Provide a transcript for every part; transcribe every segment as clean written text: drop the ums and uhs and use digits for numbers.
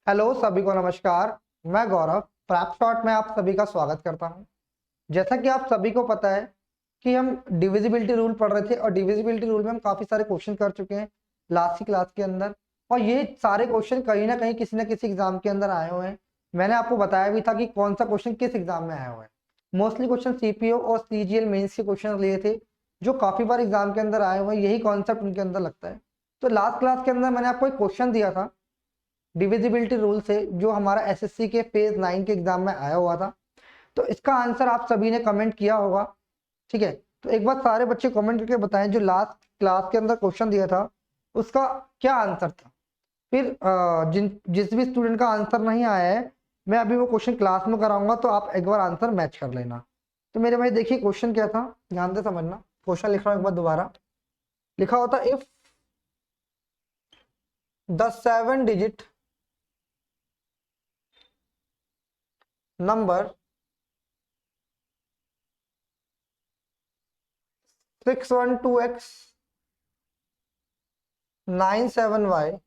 Hello सभी को नमस्कार। मैं गौरव प्रैप शॉट में आप सभी का स्वागत करता हूं। जैसा कि आप सभी को पता है कि हम डिविजिबिलिटी रूल पढ़ रहे थे और डिविजिबिलिटी रूल में हम काफ़ी सारे क्वेश्चन कर चुके हैं लास्ट की क्लास के अंदर, और ये सारे क्वेश्चन कहीं ना कहीं किसी न किसी एग्जाम के अंदर आए हुए हैं। मैंने आपको बताया भी था कि कौन सा क्वेश्चन किस एग्जाम में आया हुआ है। मोस्टली क्वेश्चन सीपीओ और सीजीएल मेंस के क्वेश्चन लिए थे जो काफ़ी बार एग्जाम के अंदर आए हुए हैं। यही कॉन्सेप्ट उनके अंदर लगता है। तो लास्ट क्लास के अंदर मैंने आपको एक क्वेश्चन दिया था डिविजिबिलिटी रूल से, जो हमारा एसएससी के फेज 9 के एग्जाम में आया हुआ था। तो इसका आंसर आप सभी ने कमेंट किया होगा, ठीक है। तो एक बार सारे बच्चे कमेंट करके बताएं जो लास्ट क्लास के अंदर क्वेश्चन दिया था उसका क्या आंसर था। फिर जिस भी स्टूडेंट का आंसर नहीं आया है मैं अभी वो क्वेश्चन क्लास में कराऊंगा, तो आप एक बार आंसर मैच कर लेना। तो मेरे भाई देखिए क्वेश्चन क्या था, ध्यान से समझना। क्वेश्चन लिख रहा हूँ एक बार दोबारा। लिखा होता if the 7 digit number 612x 97y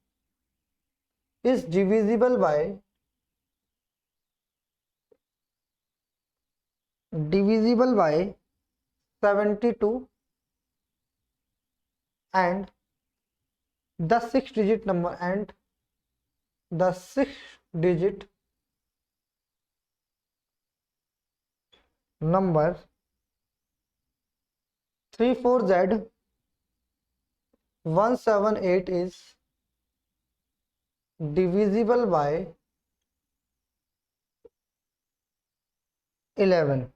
is divisible by 72 and the 6-digit number number 34Z 178 is divisible by 11,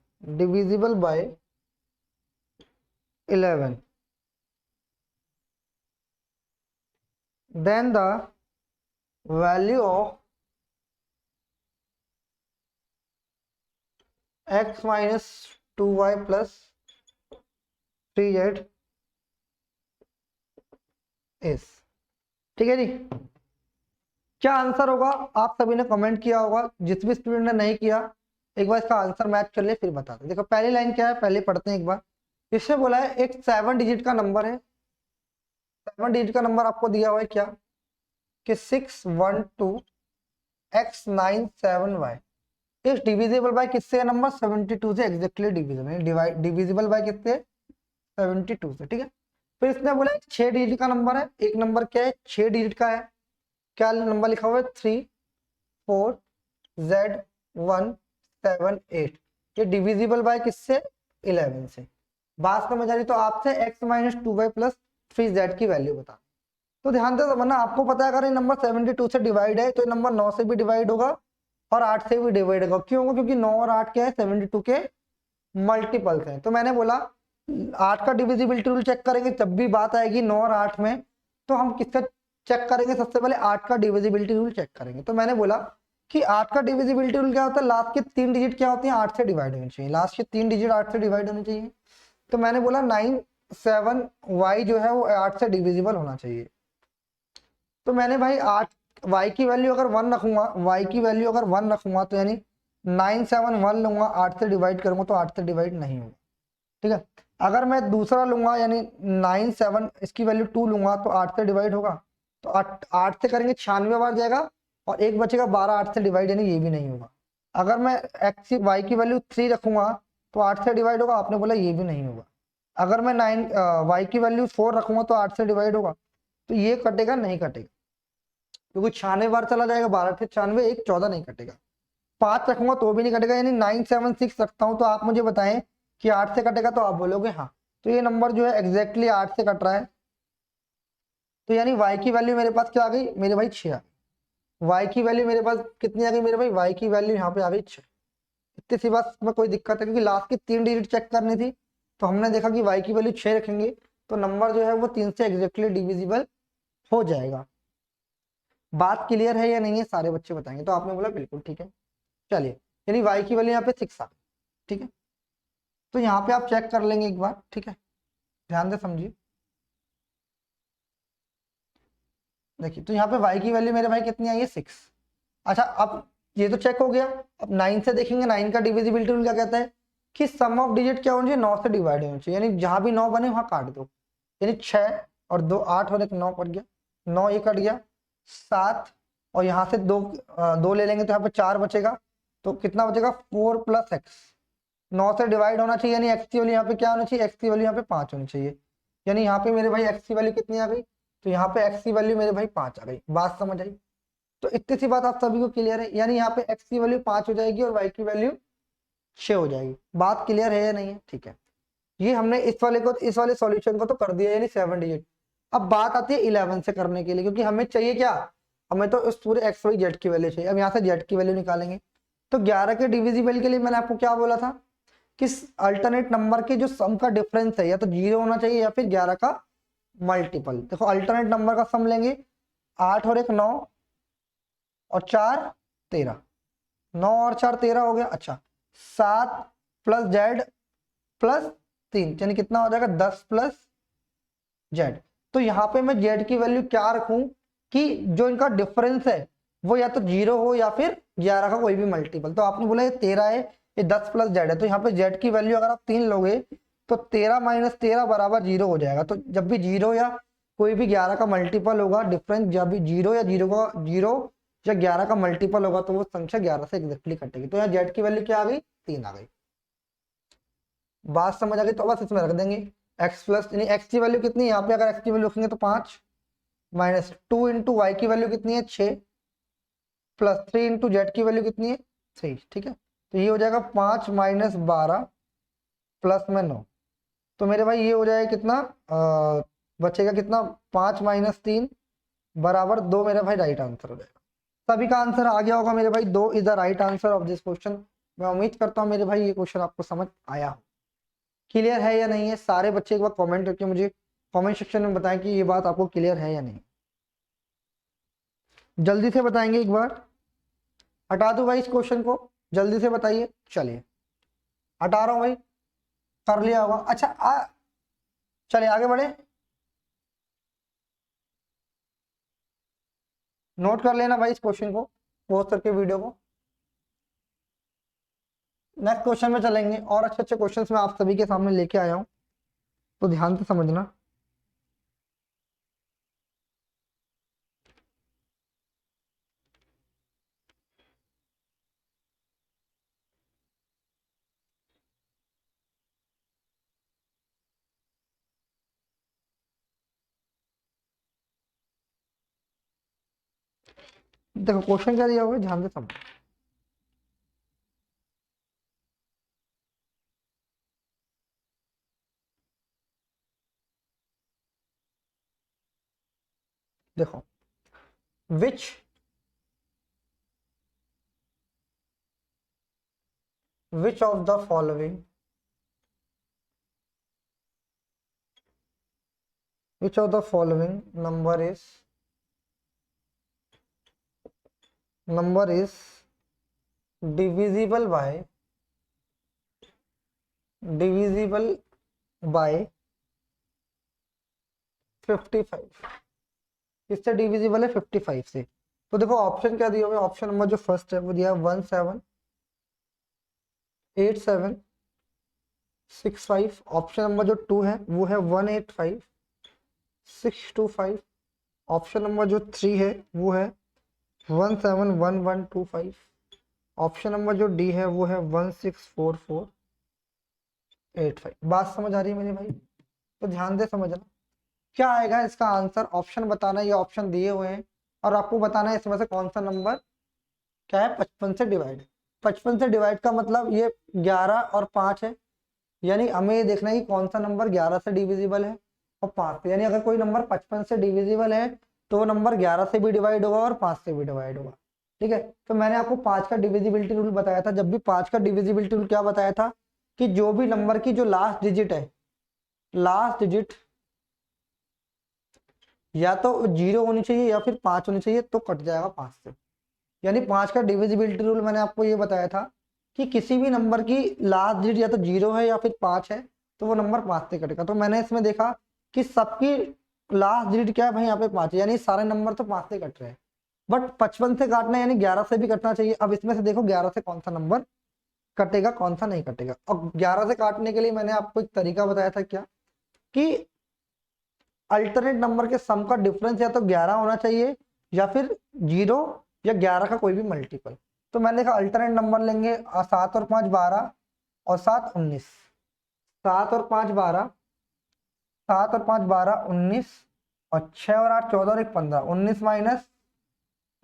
then the value of x minus 2y plus 3z is। ठीक है जी, क्या आंसर होगा आप सभी ने कमेंट किया होगा। जिस भी स्टूडेंट ने नहीं किया एक बार इसका आंसर मैच कर ले फिर बता दे। देखो पहली लाइन क्या है, पहले पढ़ते हैं एक बार। इससे बोला है एक 7 डिजिट का नंबर है। 7 डिजिट का नंबर आपको दिया हुआ है क्या कि 612x97y इस डिविजिबल बाय किससे, नंबर 72 से एग्जैक्टली डिविजिबल बाय किससे, 72 से। ठीक है, फिर इसने बोला 6 डिजिट का नंबर है। एक नंबर क्या है, 6 डिजिट का है। क्या नंबर लिखा हुआ है, 34Z178। ये डिविजिबल बाय किससे, 11 से। बात समझ आ रही तो आपसे x minus 2y plus 3z की वैल्यू बता। तो ध्यान से समझना, आपको पता है अगर ये नंबर 72 से डिवाइड है तो ये नंबर 9 से भी डिवाइड होगा और 8 से भी डिवाइड होगा। क्यों होगा, क्योंकि 9 और 8 क्या है, 72 के मल्टीपल्स हैं। तो मैंने बोला 8 का डिविजिबिलिटी रूल चेक करेंगे जब भी बात आएगी 9 और 8 में, तो हम किससे चेक करेंगे, सबसे पहले 8 का डिविजिबिलिटी रूल चेक करेंगे। तो मैंने बोला कि 8 का डिविजिबिलिटी रूल क्या होता है, लास्ट के 3 डिजिट क्या होती हैं, 8 से डिवाइड होनी चाहिए। लास्ट के 3 डिजिट 8 से डिवाइड होनी चाहिए। तो मैंने बोला 97y जो है वो 8 से डिविजिबल होना चाहिए। तो मैंने भाई 8 y की वैल्यू अगर 1 रखूंगा, y की वैल्यू अगर 1 रखूंगा तो यानी 971 लूंगा, 8 से डिवाइड करूंगा तो 8 से डिवाइड नहीं होगा। ठीक है, अगर मैं दूसरा लूंगा यानी 97 इसकी वैल्यू 2 लूंगा तो 8 से डिवाइड होगा। तो 8 से करेंगे 96 बार जाएगा और एक बचेगा 12, 8 से डिवाइड यानी ये भी नहीं होगा। अगर मैं x y की वैल्यू 3 रखूंगा तो 8 से डिवाइड होगा, आपने बोला ये भी नहीं होगा। अगर मैं y की वैल्यू 4 रखूंगा तो 8 से डिवाइड होगा, तो ये कटेगा नहीं कटेगा, क्योंकि 96 बार चला जाएगा, 12 से 96 एक 14 नहीं कटेगा। 5 रखूंगा तो भी नहीं कटेगा, यानी 976 रखता हूं तो आप मुझे बताएं कि 8 से कटेगा, तो आप बोलोगे हाँ। तो ये नंबर जो है एग्जैक्टली 8 से कट रहा है। तो यानी y की वैल्यू मेरे पास क्या आ गई मेरे भाई, 6 आ गई। y की वैल्यू मेरे पास कितनी आ गई मेरे भाई, y की वैल्यू यहाँ पे आ गई 6। इतनी सी बात में कोई दिक्कत है, क्योंकि लास्ट की 3 डिजिट चेक करनी थी तो हमने देखा कि y की वैल्यू 6 रखेंगे तो नंबर जो है वो 3 से एग्जैक्टली डिविजिबल हो जाएगा। बात क्लियर है या नहीं है, सारे बच्चे बताएंगे। तो आपने बोला बिल्कुल ठीक है। चलिए, यानी y की वैल्यू यहाँ पे 6 आ गई। ठीक है, तो यहाँ पे आप चेक कर लेंगे एक बार। ठीक है, ध्यान से समझिए। देखिए तो यहाँ पे y की वैल्यू मेरे भाई कितनी आई है, 6। अच्छा, अब ये तो चेक हो गया। अब 9 से देखेंगे, 9 का डिविजिबिलिटी रूल क्या कहता है कि सम ऑफ डिजिट क्या होना चाहिए, 9 से डिवाइड होना चाहिए। यानी जहां भी 9 बने वहां काट दो। यानी 6 और 2 8 और 1 9 कट गया, 9 ये कट गया, 7 और यहाँ से दो ले लेंगे तो यहाँ पे 4 बचेगा, तो कितना बचेगा 4 + x। 9 से डिवाइड होना चाहिए, यानी x की वैल्यू यहाँ पे क्या होनी चाहिए, x की वैल्यू यहाँ पे 5 होनी चाहिए। यानी यहाँ पे मेरे भाई x की वैल्यू कितनी आ गई, तो यहाँ पे x की वैल्यू मेरे भाई 5 आ गई। बात समझ आई? तो इतनी सी बात आप सभी को क्लियर है, यानी यहाँ पे x की वैल्यू 5 हो जाएगी और y की वैल्यू 6 हो जाएगी। बात क्लियर है या नहीं है? ठीक है, ये हमने इस वाले सॉल्यूशन को तो कर दिया, यानी 7 डिजिट। अब बात आती है 11 से करने के लिए, क्योंकि हमें चाहिए क्या, हमें तो उस पूरे एक्स वाई जेड की वैल्यू चाहिए। अब यहाँ से जेड की वैल्यू निकालेंगे, तो 11 के डिविजिबल के लिए मैंने आपको क्या बोला था कि अल्टरनेट नंबर के जो सम का डिफरेंस है या तो 0 होना चाहिए या फिर 11 का मल्टीपल। देखो अल्टरनेट नंबर का सम लेंगे, 8 और 1 9 और 4 13, 9 और 4 13 हो गया। अच्छा 7 + जेड + 3, यानी कितना हो जाएगा 10 + जेड। तो यहाँ पे मैं जेड की वैल्यू क्या रखूं कि जो इनका डिफरेंस है वो या तो 0 हो या फिर 11 का कोई भी मल्टीपल। तो आपने बोला ये 13 है, ये 10 + जेड है, तो यहाँ पे जेड की वैल्यू अगर आप 3 लोगे तो 13 - 13 = 0 हो जाएगा। तो जब भी 0 या कोई भी 11 का मल्टीपल होगा, डिफरेंस जब भी 0 या 0 या 11 का मल्टीपल होगा तो वो संख्या 11 से एग्जैक्टली कटेगी। तो यहाँ जेड की वैल्यू क्या आ गई, 3 आ गई। बात समझ आ गई? तो बस इसमें रख देंगे x प्लस, यानी x की वैल्यू कितनी है यहाँ पे, अगर x की वैल्यू रखेंगे तो 5 -2 × y की वैल्यू कितनी है 6 + 3 × z की वैल्यू कितनी है 3। ठीक है, तो ये हो जाएगा 5 - 12 + 9। तो मेरे भाई ये हो जाएगा कितना, बचेगा कितना, 5 - 3 = 2। मेरा भाई राइट आंसर हो जाएगा। सभी का आंसर आ गया होगा मेरे भाई, 2 is the right answer of this question. मैं उम्मीद करता हूँ मेरे भाई ये क्वेश्चन आपको समझ आया हो। क्लियर है या नहीं है? सारे बच्चे एक बार कमेंट करके मुझे कमेंट सेक्शन में बताएं कि ये बात आपको क्लियर है या नहीं। जल्दी से बताएंगे एक बार। हटा दो भाई इस क्वेश्चन को, जल्दी से बताइए। चलिए हटा रहा हूं भाई, कर लिया होगा। अच्छा चलिए आगे बढ़े, नोट कर लेना भाई इस क्वेश्चन को, पोस्ट करके वीडियो को। नेक्स्ट क्वेश्चन में चलेंगे, और अच्छे अच्छे क्वेश्चंस मैं आप सभी के सामने लेके आया हूं, तो ध्यान से समझना। देखो क्वेश्चन क्या दिया हुआ है, ध्यान से समझो। देखो which of the following number is divisible by 55। किससे डिविजिबल है, 55 से। तो देखो ऑप्शन क्या दिया हुआ है, ऑप्शन नंबर जो फर्स्ट है वो दिया है 178765। ऑप्शन नंबर जो 2 है वो है 185625। ऑप्शन नंबर जो 3 है वो है 171125। ऑप्शन नंबर जो डी है वो है 164485। बात समझ आ रही है मेरे भाई? तो ध्यान से समझना क्या आएगा इसका आंसर। ऑप्शन बताना, ये ऑप्शन दिए हुए हैं और आपको बताना है इसमें से कौन सा नंबर क्या है 55 से डिवाइड। 55 से डिवाइड का मतलब ये 11 और 5 है, यानी हमें ये देखना है कि कौन सा नंबर 11 से डिविजिबल है और 5 से। यानी अगर कोई नंबर 55 से डिविजिबल है तो वो नंबर 11 से भी डिवाइड होगा और 5 से भी डिवाइड होगा। ठीक है, तो मैंने आपको 5 का डिविजिबिलिटी रूल बताया था। जब भी 5 का डिविजिबिलिटी रूल क्या बताया था कि जो भी नंबर की जो लास्ट डिजिट है, लास्ट डिजिट या तो 0 होनी चाहिए या फिर 5 होनी चाहिए, तो कट जाएगा 5 से। यानी 5 का डिविजिबिलिटी रूल मैंने आपको ये बताया था कि किसी भी नंबर की लास्ट डिजिट या तो 0 है या फिर 5 है तो वो नंबर 5 से कटेगा। तो मैंने इसमें देखा कि सबकी लास्ट डिजिट क्या है भाई, यहाँ पे 5 है, यानी सारे नंबर तो 5 से कट रहे हैं। बट 55 से काटना यानी 11 से भी कटना चाहिए। अब इसमें से देखो 11 से कौन सा नंबर कटेगा, कौन सा नहीं कटेगा। अब 11 से काटने के लिए मैंने आपको एक तरीका बताया था, क्या कि अल्टरनेट नंबर के सम का डिफरेंस या तो 11 होना चाहिए या फिर 0 या 11 का कोई भी मल्टीपल। तो मैंने देखा अल्टरनेट नंबर लेंगे 7 और 5 12 और 7 19, 7 और 5 12, 7 और 5 12 19 और 6 और 8 14 और 1 15, 19 माइनस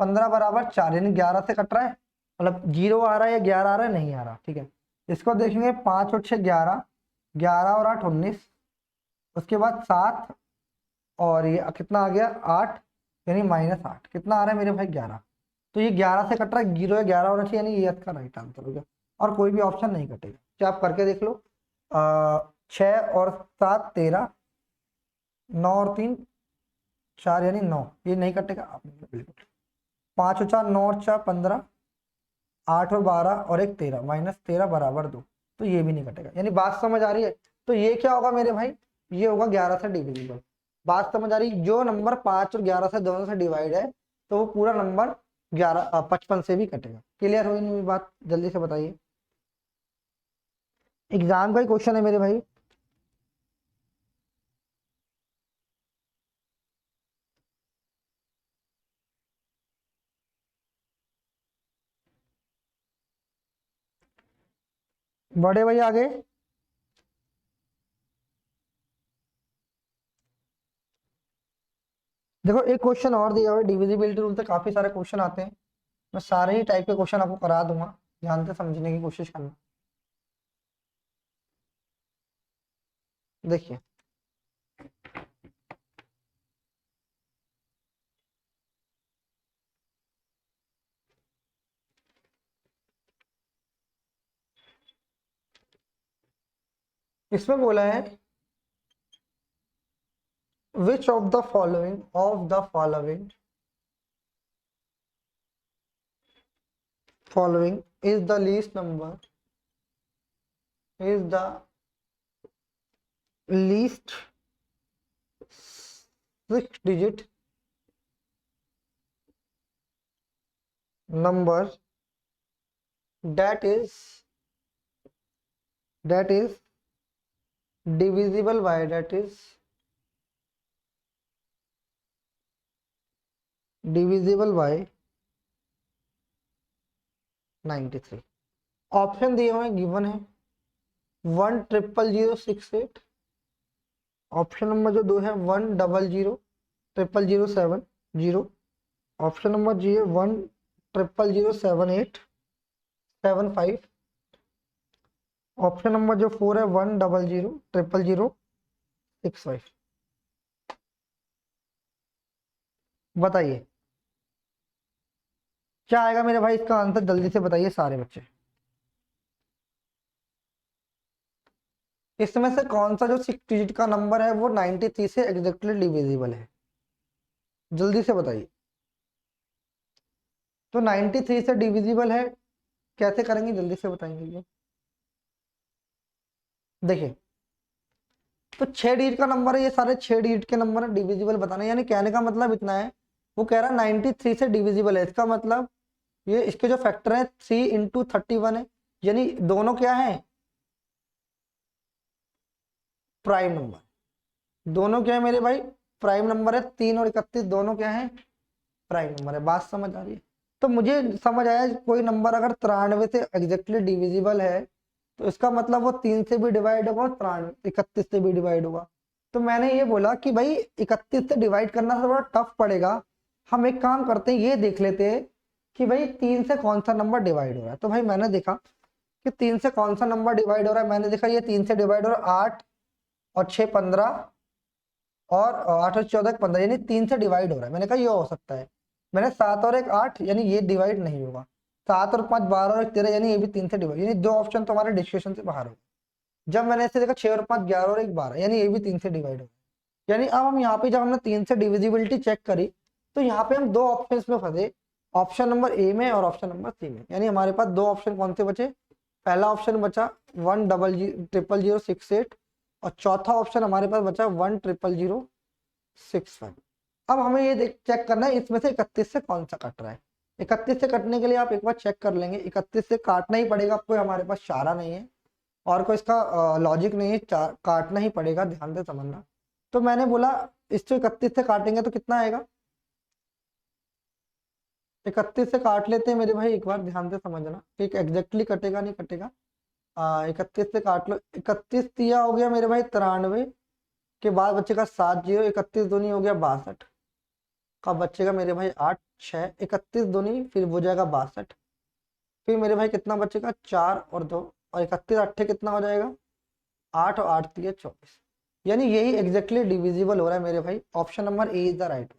15 बराबर 4, यानी 11 से कट रहा है, मतलब 0 आ रहा है या 11 आ रहा है, नहीं आ रहा। ठीक है, इसको देखेंगे 5 और 6 11, 11 और 8 19, उसके बाद 7 और ये कितना आ गया 8, यानी -8, कितना आ रहा है मेरे भाई 11। तो ये 11 से कट रहा है, 0 या 11 होना चाहिए, यानी ये इसका राइट आंसर हो गया, और कोई भी ऑप्शन नहीं कटेगा। क्या आप करके देख लो। 6 और 7 13, 9 और 3 4, यानी 9, ये नहीं कटेगा आप बिल्कुल। 5 और 4 9 और 4 15, 8 और 12 और 1 13, -13 बराबर 2, तो ये भी नहीं कटेगा, यानी बात समझ आ रही है। तो ये क्या होगा मेरे भाई, ये होगा 11 से डिविजिबल। बात समझ आ रही, जो नंबर 5 और 11 से दोनों से डिवाइड है तो वो पूरा नंबर 55 से भी कटेगा। क्लियर हुई नहीं बात, जल्दी से बताइए, एग्जाम का ही क्वेश्चन है मेरे भाई। बड़े भाई आगे, देखो एक क्वेश्चन और दिया हुआ है, डिविजिबिलिटी रूल से काफी सारे क्वेश्चन आते हैं, मैं सारे ही टाइप के क्वेश्चन आपको करा दूंगा, ध्यान से समझने की कोशिश करना। देखिए इसमें बोला है which of the following is the least number, is the least 6-digit number that is divisible by 93। Option दिए हुए गिवन है 1000668, ऑप्शन नंबर जो 2 है 1000007, ऑप्शन नंबर जी है 100078755, ऑप्शन नंबर जो 4 है 1000065। बताइए क्या आएगा मेरे भाई इसका आंसर, जल्दी से बताइए सारे बच्चे। इसमें से कौन सा जो 6 डिजिट का नंबर है वो 93 से एग्जैक्टली डिविजिबल है, जल्दी से बताइए। तो 93 से डिविजिबल है, कैसे करेंगे जल्दी से बताएंगे। देखिए तो 6 डिजिट का नंबर है, ये सारे 6 डिजिट के नंबर है, डिविजिबल बताना, यानी कहने का मतलब इतना है, वो कह रहा है 93 से डिविजिबल है, इसका मतलब ये इसके जो फैक्टर है 3 × 31 है, यानी दोनों क्या है प्राइम नंबर, दोनों क्या है मेरे भाई प्राइम नंबर है, 3 और 31 दोनों क्या है प्राइम नंबर है। बात समझ आ रही है। तो मुझे समझ आया कोई नंबर अगर 93 से एग्जैक्टली डिविजिबल है तो इसका मतलब वो 3 से भी डिवाइड होगा, 31 से भी डिवाइड होगा। तो मैंने ये बोला कि भाई 31 से डिवाइड करना थोड़ा टफ पड़ेगा, हम एक काम करते हैं ये देख लेते हैं कि भाई 3 से कौन सा नंबर डिवाइड हो रहा है। तो भाई मैंने देखा कि 3 से कौन सा नंबर डिवाइड हो रहा है, मैंने देखा ये 3 से डिवाइड हो रहा है 8 और 6 15 और 8 और 14 15, यानी 3 से डिवाइड हो रहा है। मैंने कहा ये हो सकता है। मैंने 7 और 1 8, यानी ये डिवाइड नहीं होगा। 7 और 5 12 और 1 13, यानी ये भी 3 से डिवाइड, यानी 2 ऑप्शन तो हमारे डिस्कशन से बाहर हो। जब मैंने ऐसे देखा 6 और 5 11 और 1 12, यानी ये भी 3 से डिवाइड हो। यानी अब हम यहाँ पे जब हमने 3 से डिविजिबिलिटी चेक करी तो यहाँ पे हम 2 ऑप्शन में फंसे, ऑप्शन नंबर ए में और ऑप्शन नंबर सी में। यानी हमारे पास 2 ऑप्शन कौन से बचे, पहला ऑप्शन बचा 1000068 और चौथा ऑप्शन हमारे पास बचा 1000065। अब हमें ये चेक करना है इसमें से 31 से कौन सा कट रहा है। 31 से कटने के लिए आप एक बार चेक कर लेंगे, 31 से काटना ही पड़ेगा, कोई हमारे पास चारा नहीं है और कोई इसका लॉजिक नहीं है, काटना ही पड़ेगा, ध्यान से समझना। तो मैंने बोला इससे 31 से काटेंगे तो कितना आएगा, 31 से काट लेते हैं मेरे भाई, एक बार ध्यान से समझना कि एग्जैक्टली कटेगा नहीं कटेगा। 31 से काट लो, 31 दिया हो गया मेरे भाई 93 के बाद बच्चेगा 7 जीरो, 31 दूनी हो गया 62 का बच्चेगा मेरे भाई 8 6, 31 दूनी फिर हो जाएगा 62, फिर मेरे भाई कितना बचेगा 4 और 2, और 31 अट्ठे कितना हो जाएगा 8 और 8 दिए 24, यानी यही एग्जैक्टली डिविजिबल हो रहा है मेरे भाई, option number A is the right.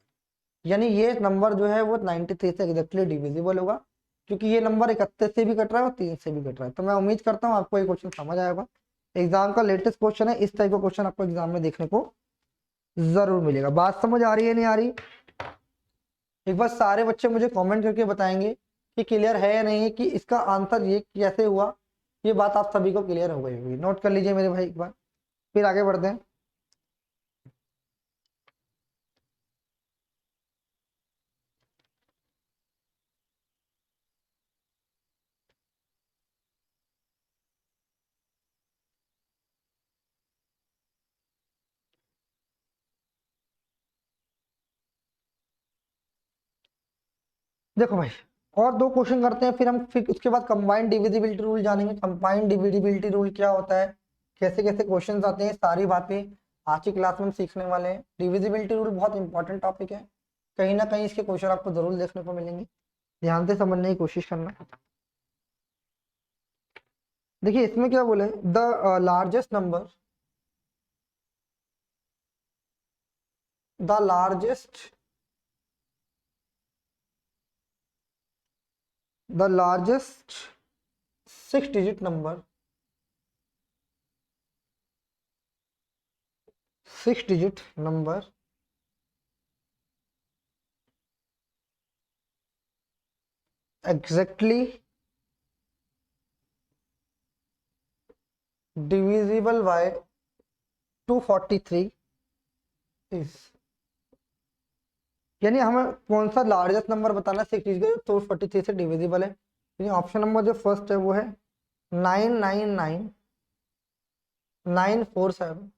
यानी ये नंबर जो है वो 93 से एग्जैक्टली डिविजिबल होगा, क्योंकि ये नंबर 31 से भी कट रहा है और 3 से भी कट रहा है। तो मैं उम्मीद करता हूँ आपको ये क्वेश्चन समझ आएगा। एग्जाम का लेटेस्ट क्वेश्चन है, इस टाइप का क्वेश्चन आपको एग्जाम में देखने को जरूर मिलेगा। बात समझ आ रही है नहीं आ रही? एक बार सारे बच्चे मुझे कमेंट करके बताएंगे कि क्लियर है या नहीं, कि इसका आंसर ये कैसे हुआ। ये बात आप सभी को क्लियर हो गई होगी, नोट कर लीजिए मेरे भाई एक बार, फिर आगे बढ़ते हैं। देखो भाई, और दो क्वेश्चन करते हैं, फिर उसके बाद कंबाइंड डिविजिबिलिटी रूल जानेंगे। कंबाइंड डिविजिबिलिटी रूल क्या होता है, कैसे कैसे क्वेश्चन आते हैं, सारी बातें आज की क्लास में हम सीखने वाले हैं। डिविजिबिलिटी रूल बहुत इंपॉर्टेंट टॉपिक है, कहीं ना कहीं इसके क्वेश्चन आपको जरूर देखने को मिलेंगे, ध्यान से समझने की कोशिश करना। देखिए इसमें क्या बोले, the largest number, the largest 6 digit number, 6 digit number exactly divisible by 243 is, यानी हमें कौन सा लार्जेस्ट नंबर बताना है 6 डिजिट 243 से डिविजिबल है। यानी ऑप्शन नंबर जो फर्स्ट है वो है 999947,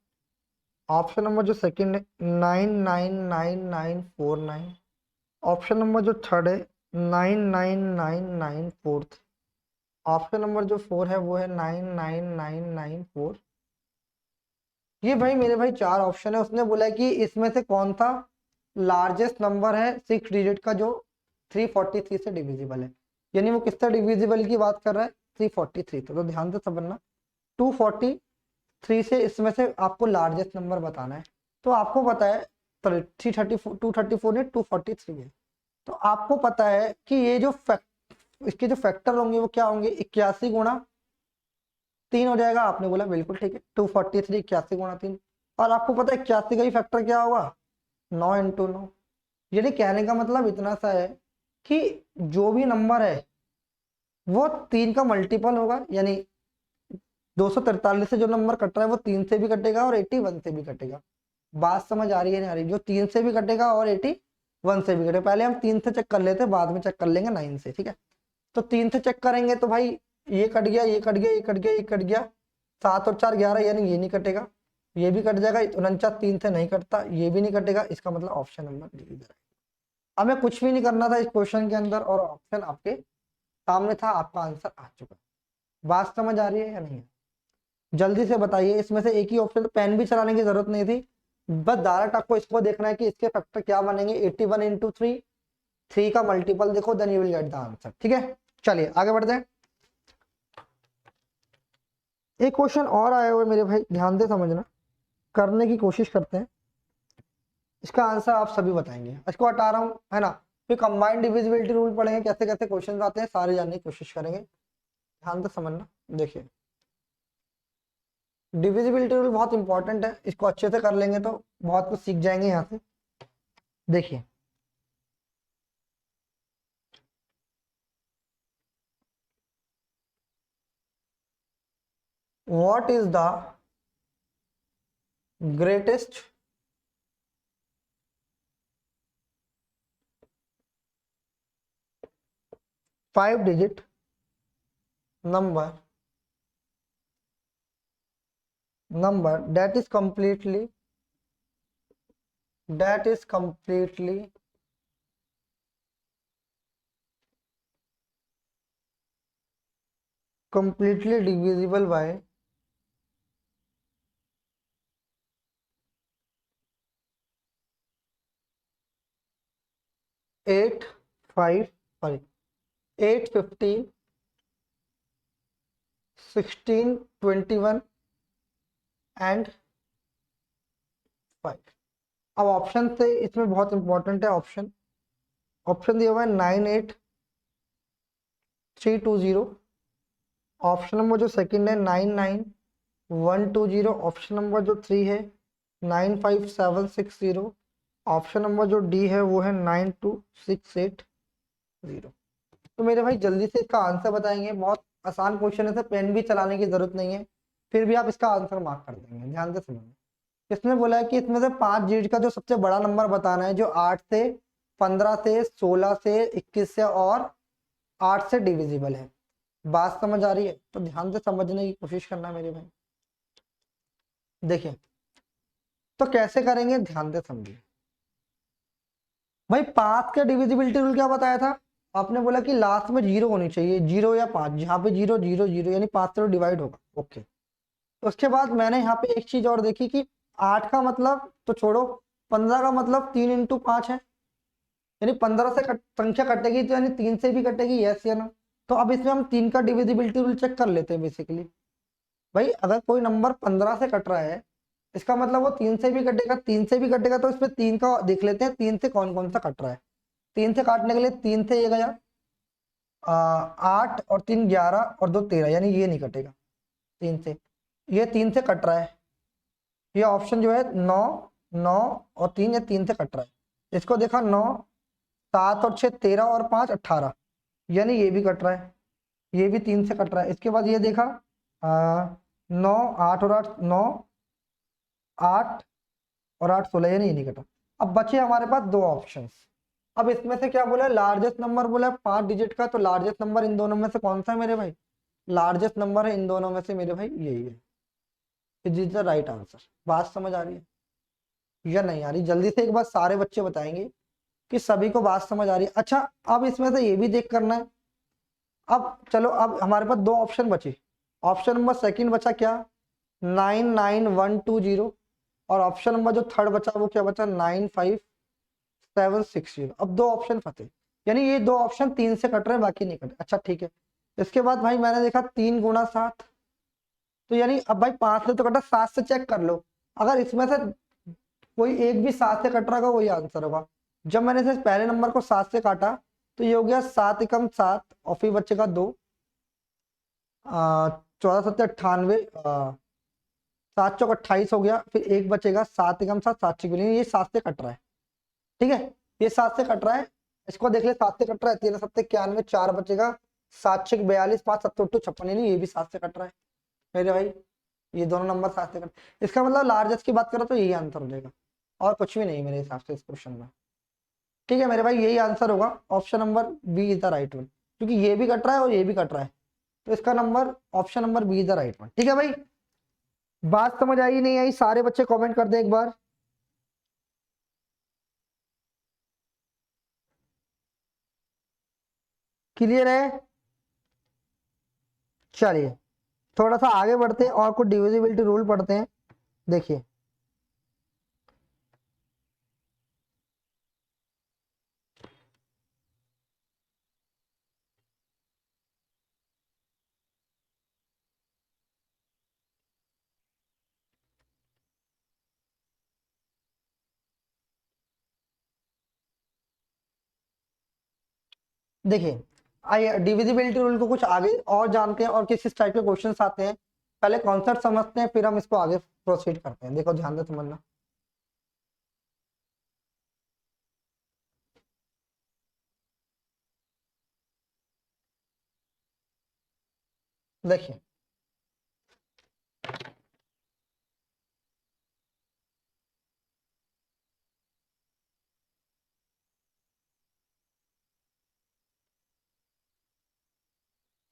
ऑप्शन नंबर जो सेकंड है 999949, ऑप्शन नंबर जो थर्ड है 999943, ऑप्शन नंबर जो 4 है वो है 99994। ये भाई मेरे भाई 4 ऑप्शन है, उसने बोला है कि इसमें से कौन सा लार्जेस्ट नंबर है 6 डिजिट का जो 343 से डिविजिबल है। यानी वो किससे डिविजिबल की बात कर रहा है, 343। तो ध्यान से समझना, 243 से इसमें से आपको लार्जेस्ट नंबर बताना है। तो आपको पता है 234 ने 243 है, तो आपको पता है कि ये जो इसके जो फैक्टर होंगे वो क्या होंगे, 81 गुणा 3 हो जाएगा। आपने बोला बिल्कुल ठीक है, 243 81 गुणा 3, और आपको पता है 81 का ही फैक्टर क्या होगा 9 इंटू 9। यानी कहने का मतलब इतना सा है कि जो भी नंबर है वो 3 का मल्टीपल होगा, यानी 243 से जो नंबर कट रहा है वो 3 से भी कटेगा और 81 से भी कटेगा। बात समझ आ रही है नहीं आ रही? जो 3 से भी कटेगा और 81 से भी कटेगा। पहले हम 3 से चेक कर लेते हैं, बाद में चेक कर लेंगे 9 से, ठीक है। तो 3 से चेक करेंगे तो भाई ये कट गया, ये कट गया, ये कट गया, ये कट गया, 7 और 4 11, यानी ये नहीं कटेगा, ये भी कट जाएगा, 49 3 से नहीं कटता, ये भी नहीं कटेगा। इसका मतलब ऑप्शन नंबर डी इधर है। हमें कुछ भी नहीं करना था इस क्वेश्चन के अंदर, और ऑप्शन आपके सामने था, आपका आंसर आ चुका। बात समझ आ रही है या नहीं है? जल्दी से बताइए, इसमें से एक ही ऑप्शन, तो पेन भी चलाने की जरूरत नहीं थी, बस डायरेक्ट आपको इसको देखना है कि इसके फैक्टर क्या बनेंगे। 81 इंटू 3, 3 का मल्टीपल देखो, then you will get the answer, ठीक है। चलिए आगे बढ़ते हैं। एक क्वेश्चन और आया हुआ है मेरे भाई, ध्यान से समझना, करने की कोशिश करते हैं। इसका आंसर आप सभी बताएंगे, इसको हटा रहा हूं है ना। फिर कंबाइंड डिविजिबिलिटी रूल पढ़ेंगे, कैसे कैसे क्वेश्चन आते हैं सारे जानने की कोशिश करेंगे, ध्यान से समझना। देखिए डिविजिबिलिटी रूल बहुत इंपॉर्टेंट है, इसको अच्छे से कर लेंगे तो बहुत कुछ सीख जाएंगे यहाँ से। देखिए what is the greatest five digit number that is completely completely divisible by 8, 5, sorry, 8, 15, 16, 21 and 5। अब ऑप्शन से इसमें बहुत इंपॉर्टेंट है ऑप्शन। ऑप्शन दिया हुआ है 98320। ऑप्शन नंबर जो सेकंड है 99120। ऑप्शन नंबर जो 3 है 95760। ऑप्शन नंबर जो डी है वो है 92680। तो मेरे भाई जल्दी से इसका आंसर बताएंगे। बहुत आसान क्वेश्चन है, इसे पेन भी चलाने की जरूरत नहीं है, फिर भी आप इसका आंसर मार्क कर देंगे। ध्यान से सुनिए। इसमें बोला है कि इसमें से 5 डिजिट का जो सबसे बड़ा नंबर बताना है, जो 8 से 15 से 16 से 21 से और 8 से डिविजिबल है। बात समझ आ रही है? तो ध्यान से समझने की कोशिश करना मेरे भाई। देखिए तो कैसे करेंगे, ध्यान से समझिए भाई। 5 का डिविजिबिलिटी रूल क्या बताया था आपने? बोला कि लास्ट में 0 होनी चाहिए, 0 या 5। यहाँ पे 0 0 0 यानी 5 से डिवाइड होगा। ओके। उसके बाद मैंने यहाँ पे एक चीज और देखी कि 8 का मतलब तो छोड़ो, 15 का मतलब 3 इंटू 5 है, यानी 15 से संख्या कटेगी तो यानी 3 से भी कटेगी, यस या नो। तो अब इसमें हम 3 का डिविजिबिलिटी रूल चेक कर लेते हैं बेसिकली। भाई अगर कोई नंबर 15 से कट रहा है, इसका मतलब वो 3 से भी कटेगा, 3 से भी कटेगा, तो इसमें 3 का देख लेते हैं 3 से कौन कौन सा कट रहा है। 3 से काटने के लिए 3 से ये गया 8 और 3 11 और 2 13, यानी ये नहीं कटेगा 3 से। ये 3 से कट रहा है, ये ऑप्शन जो है 9 9 और 3, ये 3 से कट रहा है। इसको देखा 9 7 और 6 13 और 5 18, यानी ये भी कट रहा है, ये भी 3 से कट रहा है। इसके बाद ये देखा 9 8 और 8 9 8 और 8 16, यानी ये नहीं कटा। अब बचे हमारे पास दो ऑप्शंस। अब इसमें से क्या बोला, लार्जेस्ट नंबर बोला 5 डिजिट का, तो लार्जेस्ट नंबर इन दोनों में से कौन सा है मेरे भाई? लार्जेस्ट नंबर है इन दोनों में से मेरे भाई यही है। It is the right answer. बात समझ आ रही है या नहीं आ रही? जल्दी से एक बार सारे बच्चे बताएंगे कि सभी को बात समझ आ रही है। अच्छा अब इसमें से ये भी देख करना है। अब चलो, अब हमारे पास दो ऑप्शन बचे। ऑप्शन नंबर सेकंड बचा क्या, 99120। और ऑप्शन नंबर जो थर्ड बचा वो क्या बचा, 95760। अब दो ऑप्शन फंसे, यानी ये दो ऑप्शन 3 से कट रहे हैं, बाकी नहीं कटे। अच्छा ठीक है। इसके बाद भाई मैंने देखा 3 गुना 7, तो यानी अब भाई 5 से तो कटा, 7 से चेक कर लो। अगर इसमें से कोई एक भी 7 से कट रहा होगा वही आंसर होगा। जब मैंने इसे पहले नंबर को 7 से काटा तो ये हो गया 7 एकम 7, और फिर बचेगा 2, 14 7 98, 7 चौक 28 हो गया। फिर एक बचेगा 7 एकम 7 7 6, ये 7 से कट रहा है। ठीक है, ये 7 से कट रहा है, इसको देख ले 7 से कट रहा है। 13 7 91, 4 बचेगा, 7 6 42, 5 7 2 56, नहीं ये भी 7 से कट रहा है मेरे भाई। ये दोनों नंबर 7 से कट, इसका मतलब लार्जेस्ट की बात करो तो यही आंसर हो जाएगा, और कुछ भी नहीं मेरे हिसाब से इस क्वेश्चन में। ठीक है मेरे भाई, यही आंसर होगा। Option number B is the right one, क्योंकि ये भी कट रहा है और ये भी कट रहा है, तो इसका number option number B is the right one. ठीक है भाई, बात समझ आई नहीं आई? सारे बच्चे कमेंट कर दे एक बार। क्लियर है? चलिए थोड़ा सा आगे बढ़ते हैं और कुछ डिविजिबिलिटी रूल पढ़ते हैं। देखिए देखिए आइए डिविजिबिलिटी रूल को कुछ आगे और जानते हैं और किस किस टाइप के क्वेश्चंस आते हैं। पहले कॉन्सेप्ट समझते हैं, फिर हम इसको आगे प्रोसीड करते हैं। देखो ध्यान से समझना। देखिए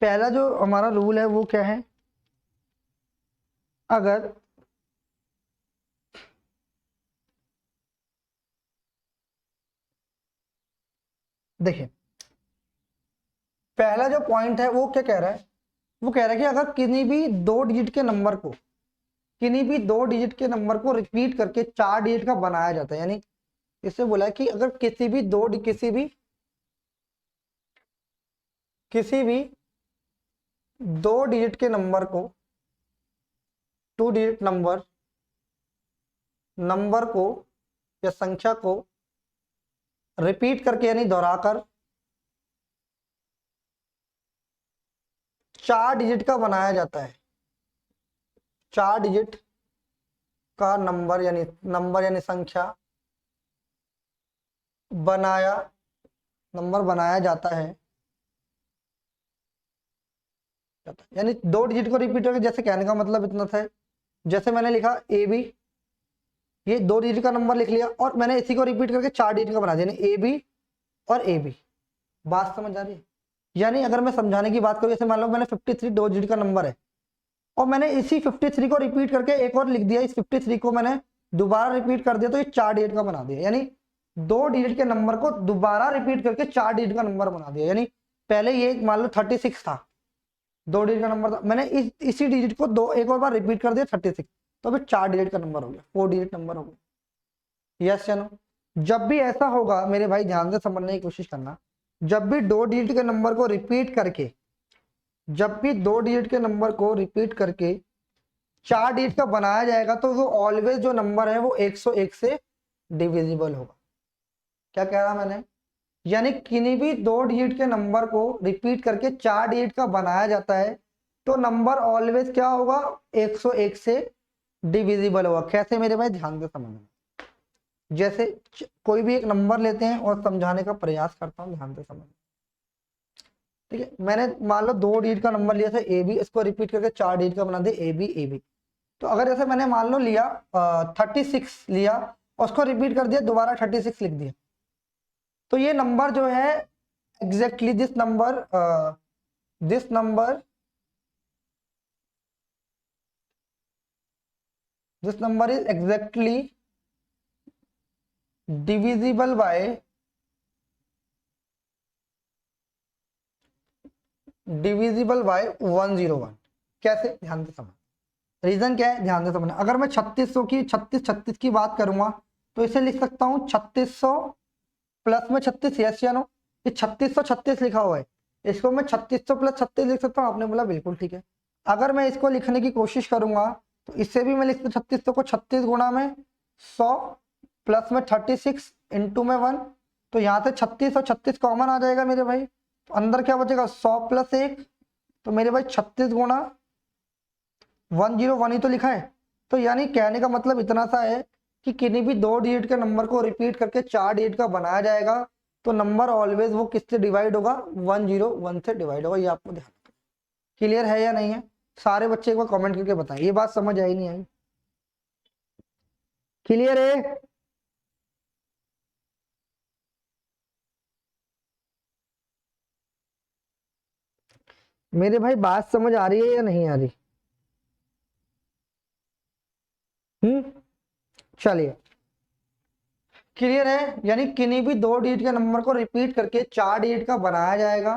पहला जो हमारा रूल है वो क्या है, अगर देखिए पहला जो पॉइंट है वो क्या कह रहा है, वो कह रहा है कि अगर किसी भी दो डिजिट के नंबर को रिपीट करके 4 डिजिट का बनाया जाता है, यानी इससे बोला है कि अगर किसी भी दो डिजिट के नंबर को, 2 डिजिट नंबर को या संख्या को रिपीट करके यानी दोहराकर 4 डिजिट का बनाया जाता है, 4 डिजिट का नंबर यानी संख्या बनाया जाता है, यानी 2 डिजिट को रिपीट करके, जैसे कहने का मतलब इतना था, जैसे मैंने लिखा ए बी, ये 2 डिजिट का नंबर लिख लिया और मैंने इसी को रिपीट करके 4 डिजिट का बना दिया, यानी ए बी और ए बी। बात समझ आ रही है? यानी अगर मैं समझाने की बात करूं, जैसे मान लो मैंने 53 2 डिजिट का नंबर है और मैंने इसी 53 को रिपीट करके एक और लिख दिया, इस 53 को मैंने दोबारा रिपीट कर दिया तो ये 4 डिजिट का बना दिया, यानी 2 डिजिट के नंबर को दोबारा रिपीट करके 4 डिजिट का नंबर बना दिया। यानी पहले ये मान लो 36 था, 2 डिजिट का नंबर था, मैंने इसी डिजिट को एक और बार रिपीट कर दिया 36, तो फिर 4 डिजिट का नंबर हो गया, 4 डिजिट नंबर हो गया। यस या नो? जब भी ऐसा होगा मेरे भाई ध्यान से समझने की कोशिश करना, जब भी 2 डिजिट के नंबर को रिपीट करके 4 डिजिट का बनाया जाएगा तो वो ऑलवेज जो नंबर है वो 101 से डिविजिबल होगा। क्या कह रहा मैंने? यानी किन्हीं भी 2 डिजिट के नंबर को रिपीट करके 4 डिजिट का बनाया जाता है तो नंबर ऑलवेज क्या होगा? 101 से डिविजिबल होगा। कैसे मेरे भाई? ध्यान से समझना। जैसे कोई भी एक नंबर लेते हैं और समझाने का प्रयास करता हूं, ध्यान से समझना, ठीक है? मैंने मान लो 2 डिजिट का नंबर लिया था ए बी, इसको रिपीट करके 4 डिजिट का बना दे ए बी। तो अगर जैसे मैंने मान लो लिया 36 लिया और उसको रिपीट कर दिया, दोबारा 36 लिख दिया, तो ये नंबर जो है exactly this number is exactly divisible by 101। कैसे? ध्यान से समझ। रीजन क्या है? ध्यान से समझना। अगर मैं 36 की बात करूंगा तो इसे लिख सकता हूं 3600 प्लस में 36। यस या नो? ये 3636 लिखा हुआ है, इसको मैं 3600 प्लस 36 लिख सकता हूं। आपने बोला बिल्कुल ठीक है। अगर मैं इसको लिखने की कोशिश करूंगा तो इससे भी मैं लिख सकता हूं 3600 को 36 गुणा में 100 प्लस में 36 इंटू में 1, तो यहाँ से 36 और 36 कॉमन आ जाएगा मेरे भाई, तो अंदर क्या बचेगा? 100 प्लस 1, तो मेरे भाई 36 गुणा 101 ही तो लिखा है। तो यानी कहने का मतलब इतना सा है कि किन्हीं भी 2 डिजिट के नंबर को रिपीट करके 4 डिजिट का बनाया जाएगा तो नंबर ऑलवेज वो किससे डिवाइड होगा? 101 से डिवाइड होगा। ये आपको ध्यान रखना। क्लियर है या नहीं है? सारे बच्चे एक बार कमेंट करके बताएं, ये बात समझ आई नहीं आई? क्लियर है? मेरे भाई बात समझ आ रही है या नहीं आ रही? चलिए, क्लियर है? यानी किन्हीं भी 2 डिजिट के नंबर को रिपीट करके 4 डिजिट का बनाया जाएगा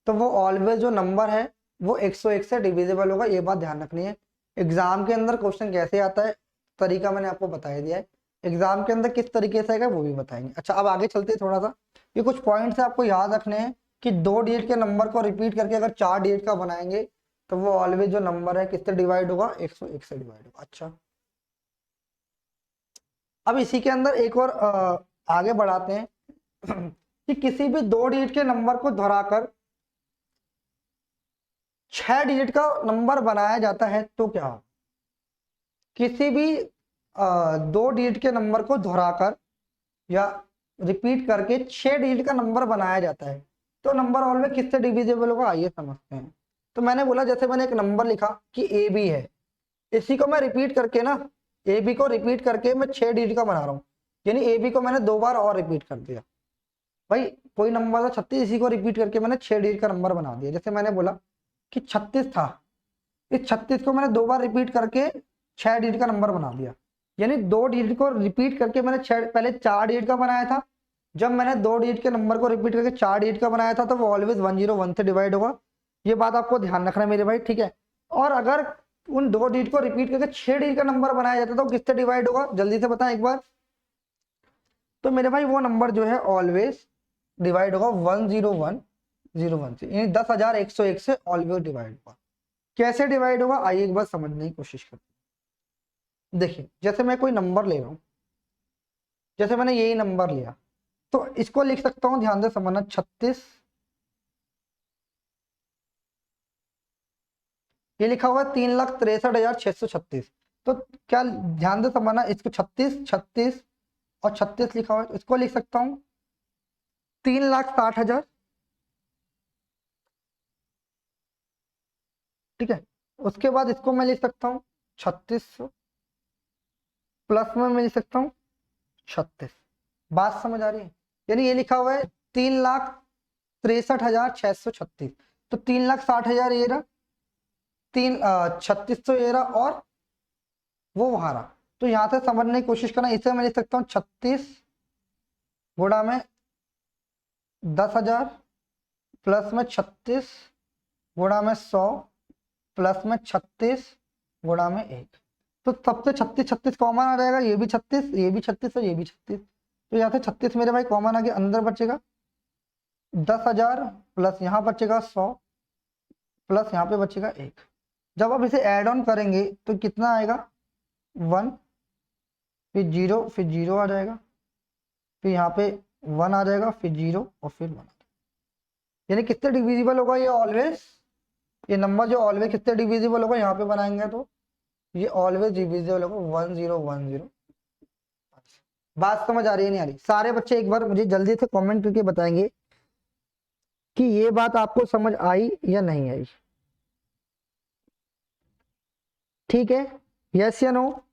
तो वो ऑलवेज जो नंबर है वो 101 से डिविजिबल होगा। ये बात ध्यान रखनी है। एग्जाम के अंदर क्वेश्चन कैसे आता है, तरीका मैंने आपको बता दिया है। एग्जाम के अंदर किस तरीके से आएगा वो भी बताएंगे। अच्छा, अब आगे चलते हैं थोड़ा सा। ये कुछ पॉइंट्स आपको याद रखने हैं कि 2 डिजिट के नंबर को रिपीट करके अगर 4 डिजिट का बनाएंगे तो वो ऑलवेज जो नंबर है किससे डिवाइड होगा? 101 से डिवाइड होगा। अच्छा, अब इसी के अंदर एक और आगे बढ़ाते हैं कि किसी भी 2 डिजिट के नंबर को दोहराकर 6 डिजिट का नंबर बनाया जाता है तो क्या हो? किसी भी 2 डिजिट के नंबर को दोहराकर या रिपीट करके 6 डिजिट का नंबर बनाया जाता है तो नंबर ऑलवेज किससे डिविजिबल होगा? आइए समझते हैं। तो मैंने बोला, जैसे मैंने एक नंबर लिखा कि ए बी है, इसी को मैं रिपीट करके ना, ए बी को रिपीट करके मैं 6 डिजिट का बना रहा हूँ, यानी ए बी को मैंने 2 बार और रिपीट कर दिया। भाई कोई नंबर था 36, इसी को रिपीट करके मैंने 6 डिजिट का नंबर बना दिया। जैसे मैंने बोला कि 36 था, इस 36 को मैंने 2 बार रिपीट करके 6 डिजिट का नंबर बना दिया, यानी 2 डिजिट को रिपीट करके मैंने पहले 4 डिजिट का बनाया था। जब मैंने 2 डिजिट के नंबर को रिपीट करके 4 डिजिट का बनाया था तो वो ऑलवेज 101 से डिवाइड होगा। ये बात आपको ध्यान रखना है मेरे भाई, ठीक है। और अगर उन 2 डिजिट को रिपीट करके 6 डिजिट का नंबर बनाया जाता है तो किससे डिवाइड होगा, जल्दी से बताएं एक बार। तो मेरे भाई वो नंबर जो है ऑलवेज डिवाइड होगा 10101 से, यानी 10,101 से ऑलवेज डिवाइड होगा। कैसे डिवाइड होगा आइए एक बार समझने की कोशिश करते हैं। देखिए जैसे मैं कोई नंबर ले रहा हूं, जैसे मैंने यही नंबर लिया, तो इसको लिख सकता हूं, ध्यान से समझना, 36, ये लिखा हुआ है 3,63,636। तो क्या, ध्यान से समझना, इसको 36 36 और 36 लिखा हुआ है, इसको लिख सकता हूं 3,60,000, ठीक है। उसके बाद इसको मैं लिख सकता हूँ 3600, प्लस में मैं लिख सकता हूँ 36। बात समझ आ रही है, यानी ये लिखा हुआ है 3,63,636। तो 3,60,000 ये रहा, 3600 ये रहा, और वो वहां रहा। तो यहां से समझने की कोशिश करना, इसे मैं लिख सकता हूँ 36 गुणा में 10,000 प्लस में 36 गुणा में 100 प्लस में 36 गुणा में 1। तो सबसे 36 36 कॉमन आ जाएगा, ये भी 36, ये भी 36 और ये भी 36। तो यहाँ से 36 मेरे भाई कॉमन आ गया, अंदर बचेगा 10,000 प्लस यहाँ बचेगा 100 प्लस यहाँ पे बचेगा 1। जब आप इसे ऐड ऑन करेंगे तो कितना आएगा, 1, फिर 0, फिर 0 आ जाएगा, फिर यहाँ पे 1 आ जाएगा, फिर 0 और फिर 1 आ जाएगा। यानी कितने डिविजिबल होगा ये ऑलवेज, ये नंबर जो ऑलवेज कितने डिविजिबल होगा, यहाँ पे बनाएंगे तो ये ऑलवेज डिविजिबल होगा 1010। बात समझ आ रही है नहीं आ रही, सारे बच्चे एक बार मुझे जल्दी से कमेंट करके बताएंगे कि ये बात आपको समझ आई या नहीं आई, ठीक है। यस या नो,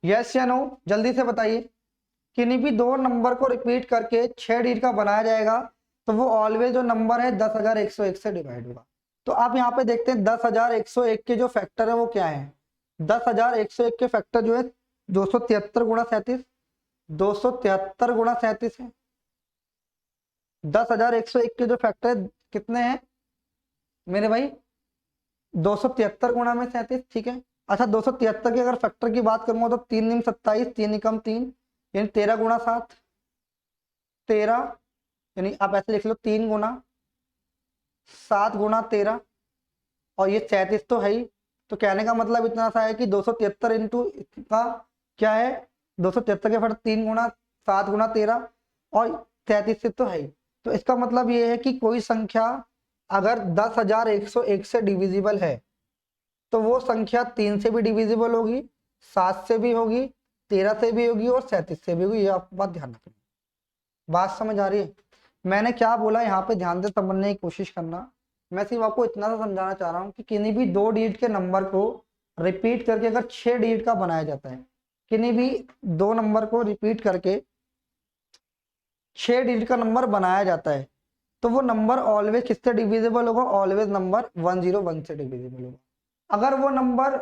यस या नो, जल्दी से बताइए। किन्हीं भी 2 नंबर को रिपीट करके 6 डिजिट का बनाया जाएगा तो वो ऑलवेज जो नंबर है 10,101 से डिवाइड होगा। तो आप यहाँ पे देखते हैं 10,101 के जो फैक्टर है वो क्या है, 10,101 के फैक्टर जो है 273 गुणा 37, 273 गुणा 37 है। 10,101 के जो फैक्टर कितने हैं मेरे भाई, 273 गुणा में 37, ठीक है। अच्छा 273 के अगर फैक्टर की बात करूंगा तो 3 निम 27, 3 निकम 3, यानी 13 गुणा 7, 13, यानी आप ऐसे लिख लो 3 गुना 7 गुणा 13, और ये 37 तो है ही। तो कहने का मतलब इतना सा है कि 273 इंटू का क्या है, 273 के फैक्टर 3 गुना 7 गुणा 13 और 37 से तो है ही। तो इसका मतलब ये है कि कोई संख्या अगर 10,101 से डिविजिबल है तो वो संख्या 3 से भी डिविजिबल होगी, 7 से भी होगी, 13 से भी होगी और 37 से भी होगी। ये आप बात ध्यान रखना। बात समझ आ रही है, मैंने क्या बोला यहाँ पे ध्यान से समझने की कोशिश करना। मैं सिर्फ आपको इतना सा समझाना चाह रहा हूँ कि किन्हीं भी 2 डिजिट के नंबर को रिपीट करके अगर 6 डिजिट का बनाया जाता है, किन्हीं भी 2 नंबर को रिपीट करके 6 डिजिट का नंबर बनाया जाता है तो वो नंबर ऑलवेज किससे डिविजिबल होगा, ऑलवेज नंबर 101 से डिविजिबल होगा। अगर वो नंबर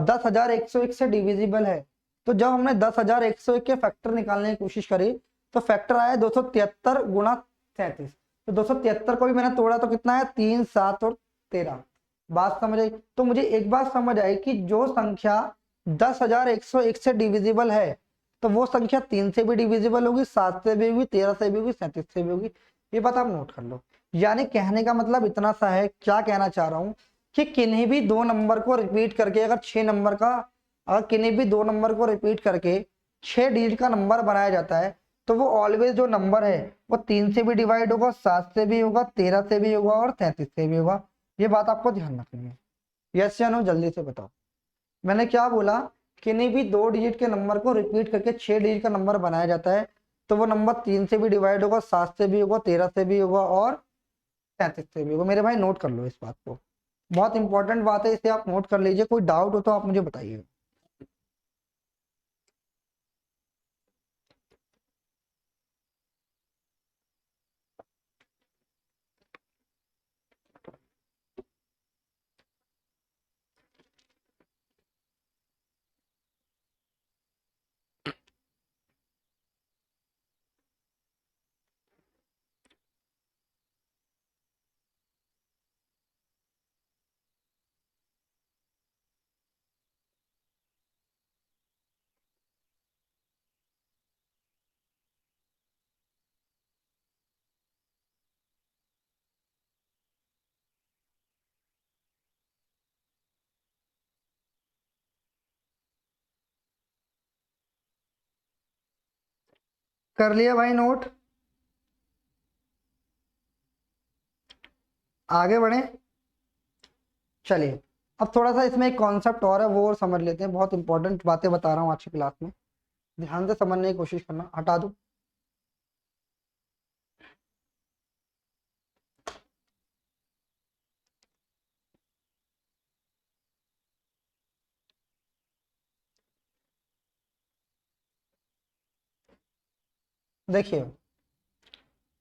10,101 से डिविजिबल है तो जब हमने 10,101 के फैक्टर निकालने की कोशिश करी तो फैक्टर आया 273 गुणा 37। तो 273 को भी मैंने तोड़ा तो कितना है, 3 7 और 13। बात समझ आई। तो मुझे एक बात समझ आई कि जो संख्या 10,101 से डिविजिबल है तो वो संख्या 3 से भी डिविजिबल होगी, 7 से भी होगी, 13 से भी होगी, 37 से भी होगी। ये बात आप नोट कर लो। यानी कहने का मतलब इतना सा है, क्या कहना चाह रहा हूं कि किन्हीं भी 2 नंबर को रिपीट करके अगर 6 नंबर का, अगर किन्हीं भी 2 नंबर को रिपीट करके 6 डिजिट का नंबर बनाया जाता है तो वो ऑलवेज जो नंबर है वो 3 से भी डिवाइड होगा, 7 से भी होगा, 13 से भी होगा और 37 से भी होगा। ये बात आपको ध्यान रखनी है। यस या नो, जल्दी से बताओ। मैंने क्या बोला, किन्हीं भी 2 डिजिट के नंबर को रिपीट करके 6 डिजिट का नंबर बनाया जाता है तो वो नंबर 3 से भी डिवाइड होगा, 7 से भी होगा, 13 से भी होगा और 37 से भी होगा। मेरे भाई नोट कर लो इस बात को, बहुत इंपॉर्टेंट बात है, इसे आप नोट कर लीजिए। कोई डाउट हो तो आप मुझे बताइए। कर लिया भाई नोट, आगे बढ़े। चलिए अब थोड़ा सा इसमें एक कॉन्सेप्ट और है, वो और समझ लेते हैं। बहुत इंपॉर्टेंट बातें बता रहा हूँ आज की क्लास में, ध्यान से समझने की कोशिश करना। हटा दूं, देखिए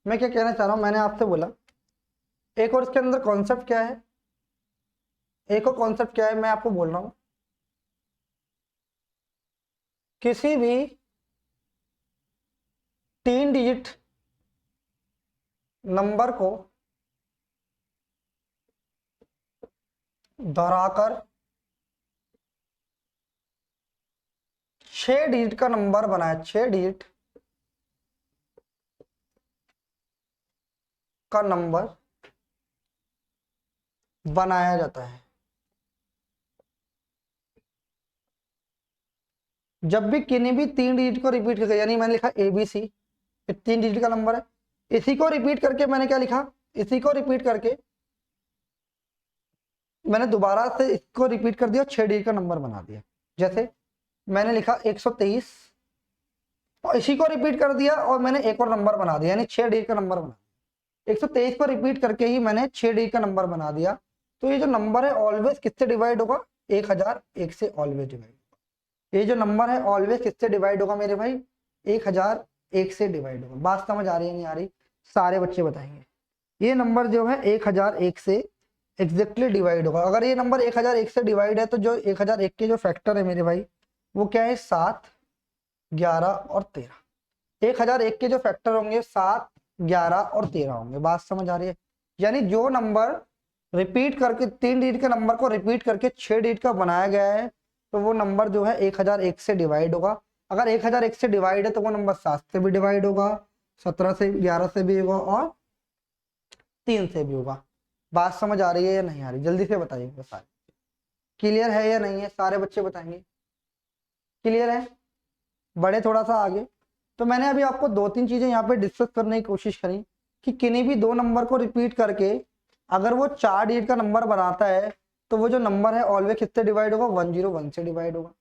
मैं क्या कहना चाह रहा हूँ। मैंने आपसे बोला एक और इसके अंदर कॉन्सेप्ट क्या है, एक और कॉन्सेप्ट क्या है, मैं आपको बोल रहा हूँ। किसी भी 3 डिजिट नंबर को दोहराकर 6 डिजिट का नंबर बनाया, 6 डिजिट का नंबर बनाया जाता है। जब भी किन्हीं भी 3 डिजिट को रिपीट करके, यानी मैंने लिखा ABC, 3 डिजिट का नंबर है, इसी को रिपीट करके मैंने क्या लिखा, इसी को रिपीट करके मैंने दोबारा से इसको रिपीट कर दिया, 6 डिजिट का नंबर बना दिया। जैसे मैंने लिखा 123 और इसी को रिपीट कर दिया और मैंने एक और नंबर बना दिया, यानी 6 डिजिट का नंबर बना। 123 को रिपीट करके ही मैंने 6 डिजिट का नंबर बना दिया। तो ये जो नंबर है ऑलवेज किससे डिवाइड होगा, 1001 से ऑलवेज डिवाइड। ये जो नंबर है ऑलवेज किससे डिवाइड होगा मेरे भाई, 1001 से डिवाइड होगा। बात समझ आ रही है नहीं आ रही, सारे बच्चे बताएंगे। ये नंबर जो है 1001 से एग्जैक्टली डिवाइड होगा। अगर ये नंबर 1001 से डिवाइड है तो जो 1001 के जो फैक्टर है मेरे भाई वो क्या है, 7, 11 और 13। 1001 के जो फैक्टर होंगे 7, 11 और 13 होंगे। बात समझ आ रही है। यानी जो नंबर रिपीट करके 3 डिजिट के नंबर को रिपीट करके 6 डिजिट का बनाया गया है तो वो नंबर जो है 1001 से डिवाइड होगा। अगर 1001 से डिवाइड है तो वो नंबर 7 से भी डिवाइड होगा, 17 से, 11 से भी होगा और 3 से भी होगा। बात समझ आ रही है या नहीं आ रही, जल्दी से बताइए सारे। क्लियर है या नहीं है, सारे बच्चे बताएंगे। क्लियर है, बढ़े थोड़ा सा आगे। तो मैंने अभी आपको 2-3 चीजें यहाँ पे डिस्कस करने की कोशिश करी कि किन्हीं भी 2 नंबर को रिपीट करके अगर वो 4 डिजिट का नंबर बनाता है तो वो जो नंबर है ऑलवेज किससे डिवाइड होगा, 101 से डिवाइड होगा।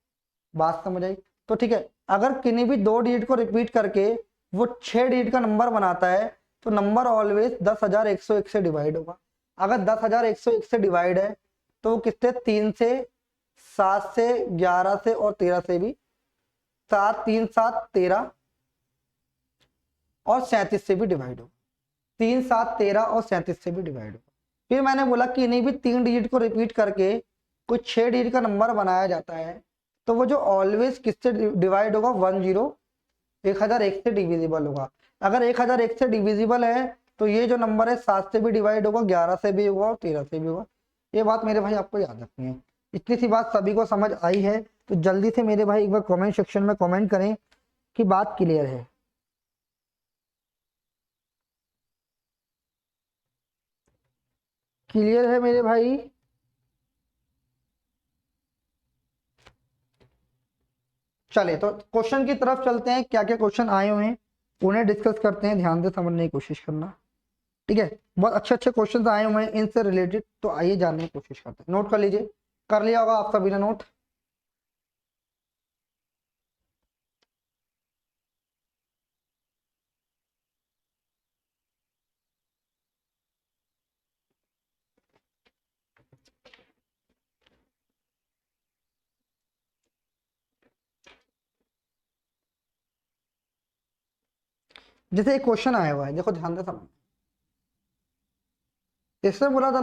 बात समझ आई। तो ठीक है, अगर किन्हीं भी 2 डिजिट को रिपीट करके वो 6 डिजिट का नंबर बनाता है तो नंबर ऑलवेज 10,101 से डिवाइड होगा। अगर 10,101 से डिवाइड है तो वो किससे, 3 से, 7 से, 11 से और 13 से भी, 7, 3, 7, 13 और 37 से भी डिवाइड होगा। 3, 7, 13 और 37 से भी डिवाइड होगा। फिर मैंने बोला कि इन्हीं भी 3 डिजिट को रिपीट करके कुछ 6 डिजिट का नंबर बनाया जाता है तो वो जो ऑलवेज किससे डिवाइड होगा, 1001 से डिविजिबल होगा। अगर 1001 से डिविजिबल है तो ये जो नंबर है 7 से भी डिवाइड होगा, 11 से भी होगा और 13 से भी होगा। ये बात मेरे भाई आपको याद रखनी है। इतनी सी बात सभी को समझ आई है तो जल्दी से मेरे भाई एक बार कमेंट सेक्शन में कमेंट करें कि बात क्लियर है। क्लियर है मेरे भाई। चले तो क्वेश्चन की तरफ चलते हैं, क्या क्या क्वेश्चन आए हुए हैं उन्हें डिस्कस करते हैं, ध्यान से समझने की कोशिश करना। ठीक है, बहुत अच्छे अच्छे क्वेश्चन आए हुए हैं इनसे रिलेटेड, तो आइए जानने की कोशिश करते हैं। नोट कर लीजिए, कर लिया होगा आप सभी ने नोट। जैसे एक क्वेश्चन आया हुआ है, देखो ध्यान से समझ। इसमें बोला था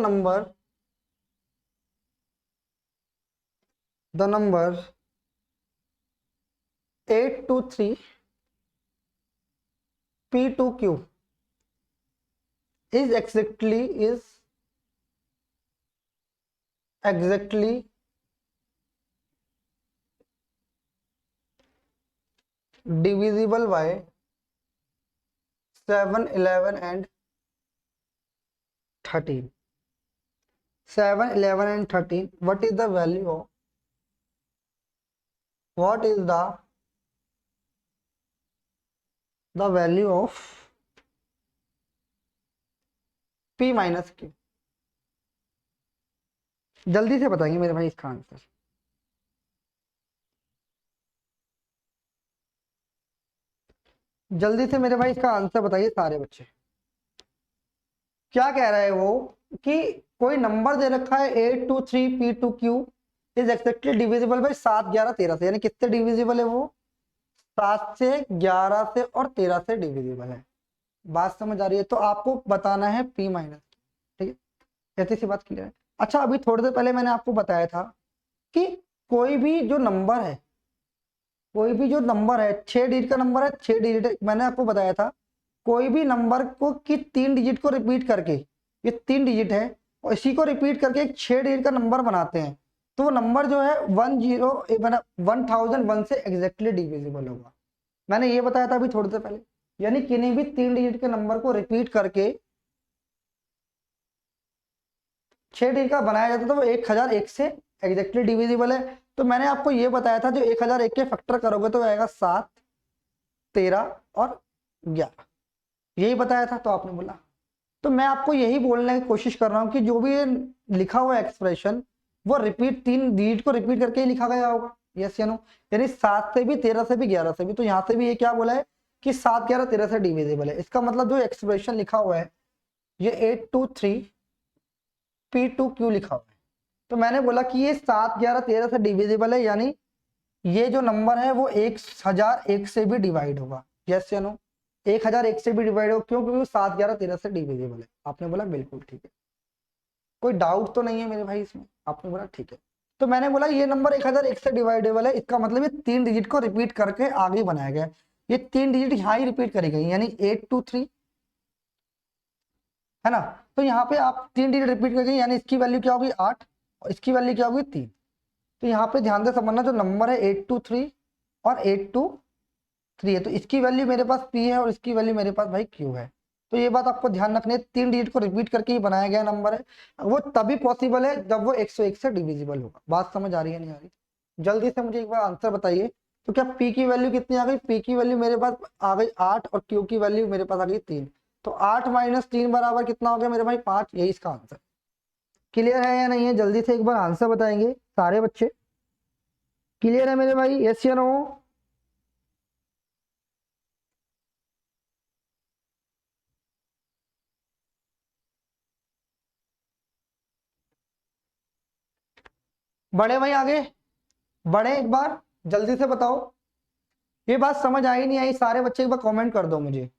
the number 823 P2Q is exactly divisible by 7, 11 and 13. 7, 11 and 13. What is the value of, what is the the value of p minus Q. जल्दी से बताएंगे मेरे भाई इसका आंसर। जल्दी से मेरे भाई इसका आंसर बताइए सारे बच्चे। क्या कह रहा है वो कि कोई नंबर दे रखा है 823p2q is exactly divisible by 7, 11, 13 से, यानी किससे डिविजिबल है वो? 7 से, 11 से और 13 से डिविजिबल है। बात समझ आ रही है? तो आपको बताना है p माइनस। ठीक है, कैसी सी बात क्लियर है? अच्छा, अभी थोड़ी देर पहले मैंने आपको बताया था कि कोई भी जो नंबर है, कोई भी जो नंबर है 6 डिजिट का नंबर है, 6 डिजिट, मैंने आपको बताया था कोई भी नंबर को कि 3 डिजिट को रिपीट करके, ये 3 डिजिट है और इसी को रिपीट करके एक 6 डिजिट का नंबर बनाते हैं, तो वो नंबर जो है 1001 से एग्जैक्टली डिविजिबल होगा। मैंने ये बताया था अभी थोड़ी देर पहले। यानी किन्हीं भी 3 डिजिट के नंबर को रिपीट करके 6 डिजिट का बनाया जाता था, वो 1001 से एग्जैक्टली डिविजिबल है। तो मैंने आपको ये बताया था जो 1001 के फैक्टर करोगे तो आएगा 7, 13 और 11, यही बताया था। तो आपने बोला, तो मैं आपको यही बोलने की कोशिश कर रहा हूं कि जो भी ये लिखा हुआ एक्सप्रेशन वो रिपीट 3 डिजिट को रिपीट करके ही लिखा गया होगा। यस या नो? यानी 7 से भी, 13 से भी, 11 से भी। तो यहां से भी ये क्या बोला है कि 7, 11, 13 से डिविजिबल है। इसका मतलब जो एक्सप्रेशन लिखा हुआ है ये 823p2q लिखा हुआ है। तो मैंने बोला कि ये 7, 11, 13 से डिविजिबल है, यानी ये जो नंबर है वो 1001 से भी डिवाइड होगा। यस या नो? 1001 से भी डिवाइड होगा, क्यों? क्योंकि 7, 11, 13 से डिविजिबल है। आपने बोला बिल्कुल ठीक है, कोई डाउट तो नहीं है मेरे भाई इसमें? आपने बोला ठीक है। तो मैंने बोला ये नंबर 1001 से डिवाइडेबल है, इसका मतलब ये 3 डिजिट को रिपीट करके आगे बनाया गया है। ये 3 डिजिट यहाँ ही रिपीट करी गई, यानी 823, है ना? तो यहाँ पे आप 3 डिजिट रिपीट कर गई, यानी इसकी वैल्यू क्या होगी? 8, और इसकी वैल्यू क्या होगी? 3। तो यहाँ पे ध्यान से समझना, जो नंबर है 823 और 823 है, तो इसकी वैल्यू मेरे पास p है और इसकी वैल्यू मेरे पास भाई q है। तो ये बात आपको ध्यान रखनी है, 3 डिजिट को रिपीट करके ही बनाया गया नंबर है। वो तभी पॉसिबल है जब वो 101 से डिविजिबल होगा। बात समझ आ रही है नहीं आ रही? जल्दी से मुझे एक बार आंसर बताइए। तो क्या p की वैल्यू कितनी आ गई? p की वैल्यू मेरे पास आ गई 8 और q की वैल्यू मेरे पास आ गई 3। तो 8 माइनस 3 बराबर कितना हो गया मेरे भाई? 5। यही इसका आंसर। क्लियर है या नहीं है? जल्दी से एक बार आंसर बताएंगे सारे बच्चे। क्लियर है मेरे भाई? यस या नो? बड़े भाई आगे बढ़े, एक बार जल्दी से बताओ। ये बात समझ आई नहीं आई? सारे बच्चे एक बार कमेंट कर दो मुझे।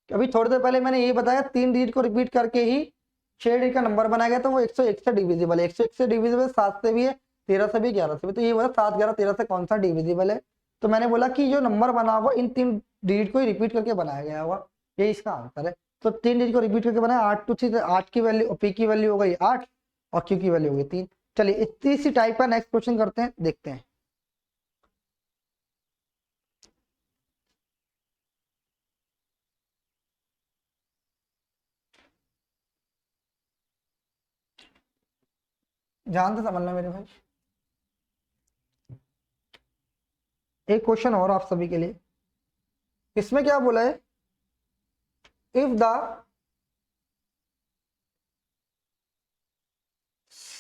अभी थोड़ी देर पहले मैंने ये बताया 3 डिजिट को रिपीट करके ही 6 डिजिट का नंबर बनाया गया, तो वो 101 से डिविजिबल है। 101 से डिविजिबल 7 से भी है, 13 से भी, 11 से भी। तो ये बोला 7, 11, 13 से कौन सा डिविजिबल है? तो मैंने बोला कि जो नंबर बना होगा इन 3 डिजिट को ही रिपीट करके बनाया गया होगा, यही इसका आंसर है। तो 3 डिजिट को रिपीट करके बनाया, 8 टू 3, 8 की वैल्यू, पी की वैल्यू हो गई 8 और क्यू की वैल्यू हो गई 3। चलिए इसी टाइप का नेक्स्ट क्वेश्चन करते हैं, देखते हैं। ध्यान से समझना मेरे भाई। एक क्वेश्चन और आप सभी के लिए। इसमें क्या बोला है? If the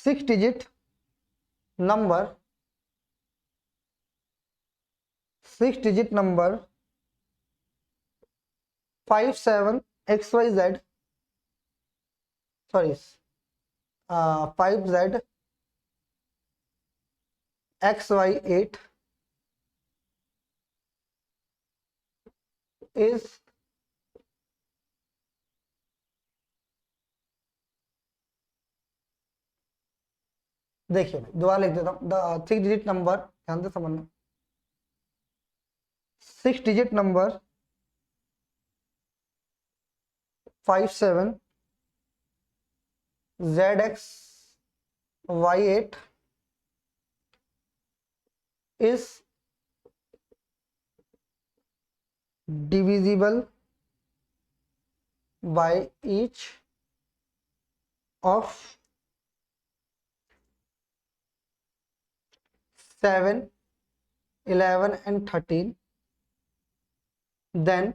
6 digit number 6 digit number 57 XYZ, sorry 5Z XY8 is देखिए दोबारा लिख देता हूं। द 6 डिजिट नंबर, ध्यान से समझना, 6 digit number 57ZXY8 is divisible by each of 7, 11 and 13 then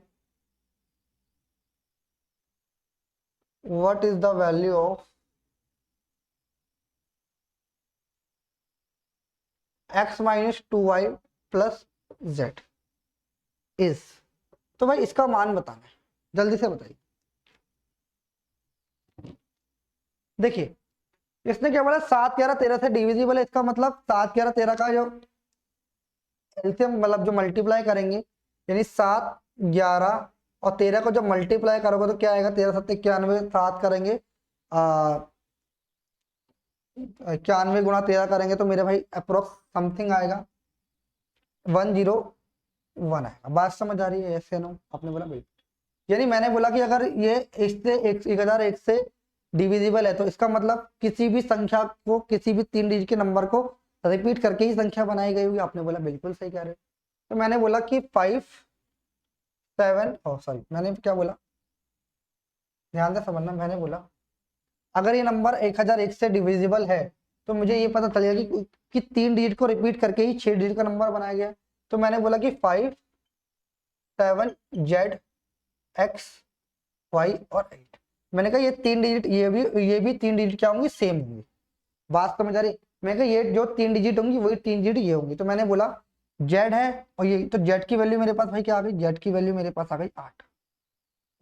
what is the value of x minus 2y plus z is। तो भाई इसका मान बताना है, जल्दी से बताइए। देखिए इसने क्या बोला, 7 11 13 से डिविजिबल है, इसका मतलब 7 11 13 का जो एलसीएम मतलब जो मल्टीप्लाई करेंगे, यानी 7 11 और 13 को जब मल्टीप्लाई करोगे तो क्या आएगा, 13 7 91, 7 करेंगे 91 गुणा 13 करेंगे तो मेरे भाई अप्रोक्स समथिंग आएगा 101 आएगा। बात समझ आ रही है? ऐसे नो आपने बोला बिल्कुल। यानी मैंने बोला कि अगर ये इससे 1001 से डिविजिबल है तो इसका मतलब किसी भी संख्या को, किसी भी 3 डिजिट के नंबर को रिपीट करके ही संख्या बनाई गई होगी। आपने बोला बिल्कुल सही कह रहे हो। तो मैंने बोला कि 5 7 सॉरी मैंने क्या बोला, ध्यान से समझना। मैंने बोला अगर ये नंबर 1001 से डिविजिबल है तो मुझे ये पता चलेगा कि 3 डिजिट को रिपीट करके ही 6 डिजिट का नंबर बनाया गया। तो मैंने बोला कि 5 7 Z X Y और 8। मैंने कहा ये 3 डिजिट, ये भी 3 डिजिट क्या होंगी, सेम होंगी। बात समझ आ रही? मैंने कहा ये जो 3 डिजिट होंगी वही 3 डिजिट ये होंगी। तो मैंने बोला Z है और ये, तो Z की वैल्यू मेरे पास भाई क्या आ गई, Z की वैल्यू मेरे पास आ गई 8।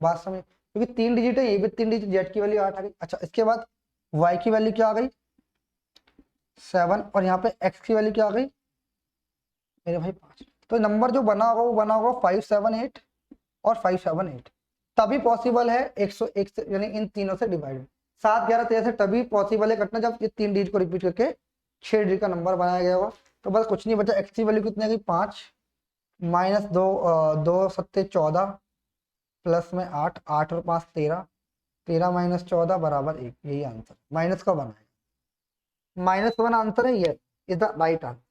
बात समझ, क्योंकि 3 डिजिट है, ये भी 3 डिजिट, Z की वैल्यू 8 आ गई। अच्छा इसके बाद Y की वैल्यू क्या आ गई 7 और यहाँ पे X की वैल्यू क्या आ गई मेरे भाई 5। तो नंबर जो बना होगा वो बना होगा 578 और 578। तभी पॉसिबल है 101 से, यानी इन तीनों से डिवाइड। 7 11 13 से तभी पॉसिबल है कटना जब ये 3 डिजिट को रिपीट करके 6 डिजिट का नंबर बनाया गया होगा। तो बस कुछ नहीं बचा, X की वैल्यू कितनी आ गई 5 माइनस 2 2 7 14 प्लस में 8 8 और 5 13 13 माइनस 14 बराबर 1। यही आंसर माइनस का बनाएगा। -1 आंसर है, ये is the right answer.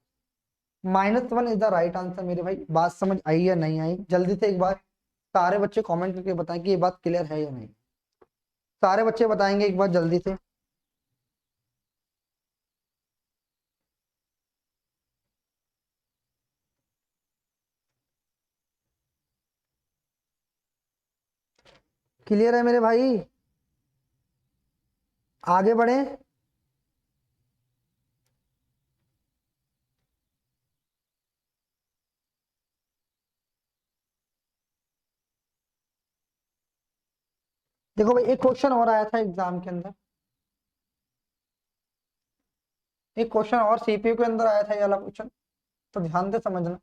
-1 is the right answer मेरे भाई। बात समझ आई या नहीं आई? जल्दी से एक बार सारे बच्चे कमेंट करके बताएं कि ये बात क्लियर है या नहीं। सारे बच्चे बताएंगे एक बार जल्दी से। क्लियर है मेरे भाई? आगे बढ़े। देखो भाई एक क्वेश्चन और आया था एग्जाम के अंदर, एक क्वेश्चन और सीपीयू के अंदर आया था ये वाला क्वेश्चन, तो ध्यान से समझना।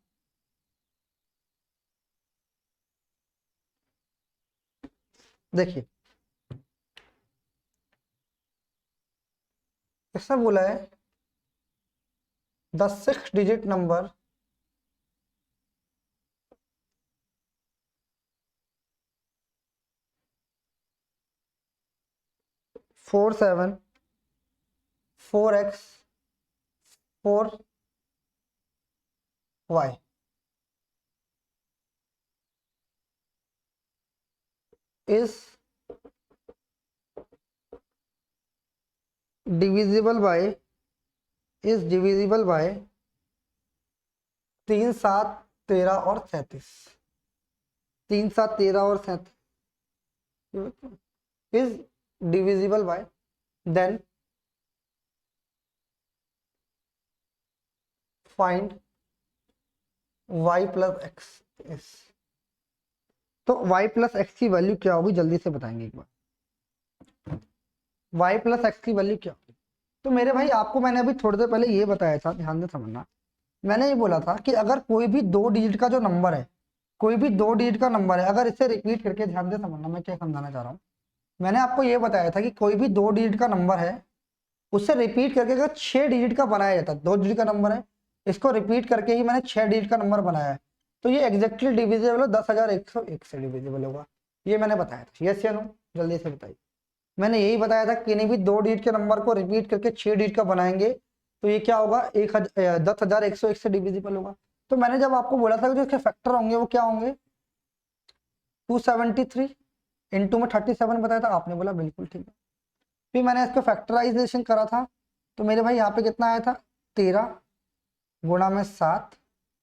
देखिए इसने बोला है the 6 digit number four 7 4x 4y is divisible by 3 7 13 और 37। 3 7 13 और 37 is divisible by, then find y plus x is। तो y plus x की वैल्यू क्या होगी जल्दी से बताएंगे एक बार। y plus x की वैल्यू क्या होगी? तो मेरे भाई आपको मैंने अभी थोड़ी देर पहले ये बताया था, ध्यान से समझना। मैंने ये बोला था कि अगर कोई भी 2 डिजिट का जो नंबर है, कोई भी 2 डिजिट का नंबर है, अगर इसे रिपीट करके, ध्यान से समझना मैं क्या समझाना चाह रहा हूँ। मैंने आपको ये बताया था कि कोई भी 2 डिजिट का नंबर है उससे रिपीट करके अगर 6 डिजिट का बनाया जाता है, 2 डिजिट का नंबर है इसको रिपीट करके ही मैंने 6 डिजिट का नंबर बनाया है, तो ये एग्जैक्टली डिविजिबल हो 10,101 से डिविजिबल होगा। ये मैंने बताया था, यस या नो? जल्दी से बताइए। मैंने यही बताया था कि नहीं भी 2 डिजिट के नंबर को रिपीट करके 6 डिजिट का बनाएंगे तो ये क्या होगा, 10,101 से डिविजिबल होगा। तो मैंने जब आपको बोला था कि जो इसके फैक्टर होंगे वो क्या होंगे, 273 इंटू में 37 बताया था, आपने बोला बिल्कुल ठीक है। फिर मैंने इसको फैक्टराइजेशन करा था तो मेरे भाई यहाँ पे कितना आया था, 13 गुणा में 7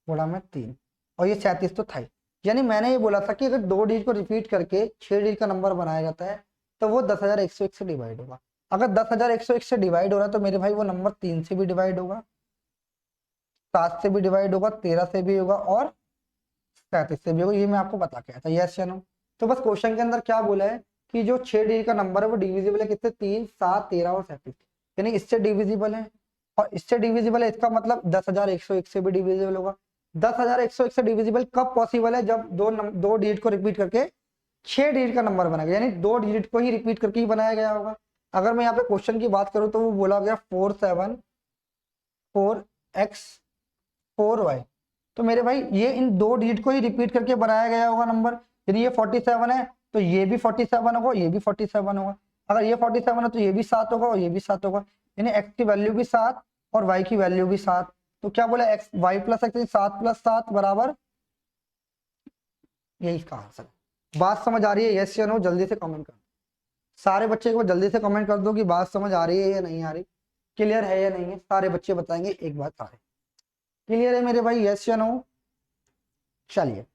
गुणा में 3 और ये 37 तो था ही। यानी मैंने ये बोला था कि अगर 2 डिजिट को रिपीट करके 6 डिजिट का नंबर बनाया जाता है तो वो 10,101 से डिवाइड होगा। अगर 10,101 से डिवाइड हो रहा है तो मेरे भाई वो नंबर 3 से भी डिवाइड होगा, 7 से भी डिवाइड होगा, 13 से भी होगा और 37 से भी होगा। ये मैं आपको बता के आया था, यस या नो। तो बस क्वेश्चन के अंदर क्या बोला है कि जो 6 डिजिट का नंबर है वो डिविजिबल है किससे, 3, 7, 13 और 37, यानी इससे डिविजिबल है और इससे डिविजिबल है। इसका मतलब 10,101 से भी डिविजिबल होगा। 10,101 से डिविजिबल कब पॉसिबल है, जब दो डिजिट को रिपीट करके 6 डिजिट का नंबर बनाएगा, यानी 2 डिजिट को ही रिपीट करके ही बनाया गया होगा। अगर मैं यहाँ पे क्वेश्चन की बात करूं तो वो बोला गया 474x4y, तो मेरे भाई ये इन 2 डिजिट को ही रिपीट करके बनाया गया होगा नंबर। यदि ये 47 है तो ये भी 47 होगा, ये भी 47 होगा। अगर ये 47 है तो ये भी 7 होगा और ये भी 7 होगा, यानी x की वैल्यू भी 7 और y की वैल्यू भी 7। तो क्या बोला, x y प्लस एक्स 7 + 7 बराबर, यही इसका आंसर है। बात समझ आ रही है, यस या नो? जल्दी से कमेंट कर, सारे बच्चे को जल्दी से कमेंट कर दो कि बात समझ आ रही है या नहीं आ रही, क्लियर है या नहीं है। सारे बच्चे बताएंगे एक बात आ रही, क्लियर है मेरे भाई, यस या नो? चलिए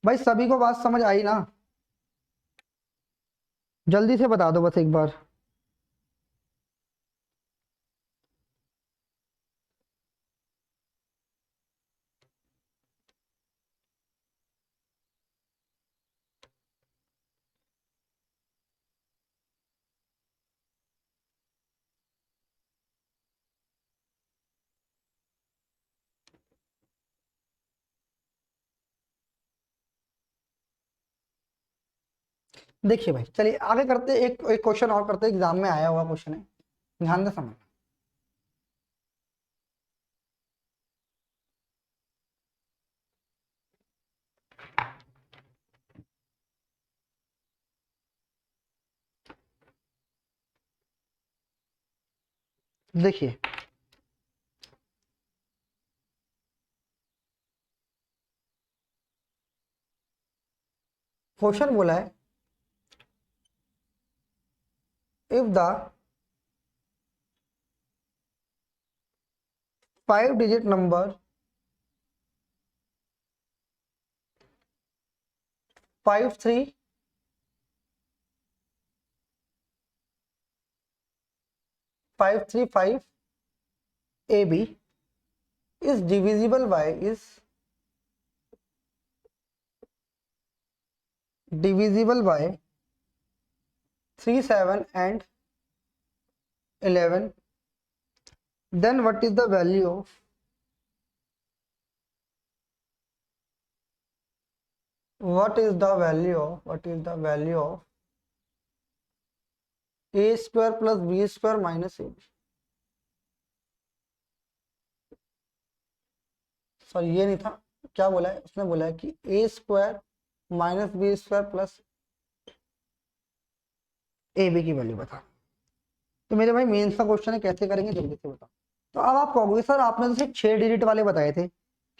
भाई, सभी को बात समझ आई ना? जल्दी से बता दो बस एक बार। देखिए भाई, चलिए आगे करते, एक एक क्वेश्चन और करते, एग्जाम में आया हुआ क्वेश्चन है, ध्यान से समझ। देखिए क्वेश्चन बोला है, if the 5 digit number 53 535 AB is divisible by 3, 7 and 11, then what is the value of a square plus b square minus ab? Sorry ये नहीं था, क्या बोला है उसने, बोला है कि a square minus B square plus A B की वैल्यू बता। तो मेरे भाई मेंस का क्वेश्चन है, कैसे करेंगे जल्दी से बताओ। तो अब आप कहोगे सर आपने तो सिर्फ 6 डिजिट वाले बताए थे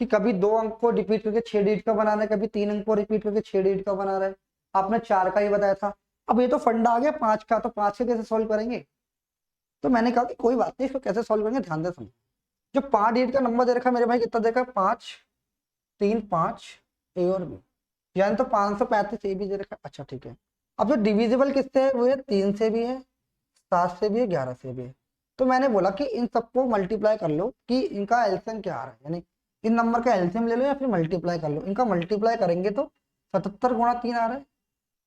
कि कभी 2 अंक को रिपीट करके 6 डिजिट का बना रहा है, कभी 3 अंक को रिपीट करके 6 डिजिट का बना रहा है, आपने 4 का ही बताया था। अब ये तो फंडा आ गया 5 का, तो 5 के कैसे सोल्व करेंगे? तो मैंने कहा कि कोई बात नहीं, इसको कैसे सोल्व करेंगे ध्यान से समझो। जो 5 डिजिट का नंबर दे रखा है मेरे भाई, कितना देखा, 5, 3, 5 ए और बी, यानी तो 535 ए बी दे रखा है। अच्छा ठीक है, अब जो डिविजिबल किससे है वो है 3 से भी है, 7 से भी है, 11 से भी है। तो मैंने बोला कि इन सबको मल्टीप्लाई कर लो कि इनका एलसीएम क्या आ रहा है, यानी इन नंबर का एलसीएम ले लो या फिर मल्टीप्लाई कर लो। इनका मल्टीप्लाई करेंगे तो 77 गुणा 3 आ रहा है,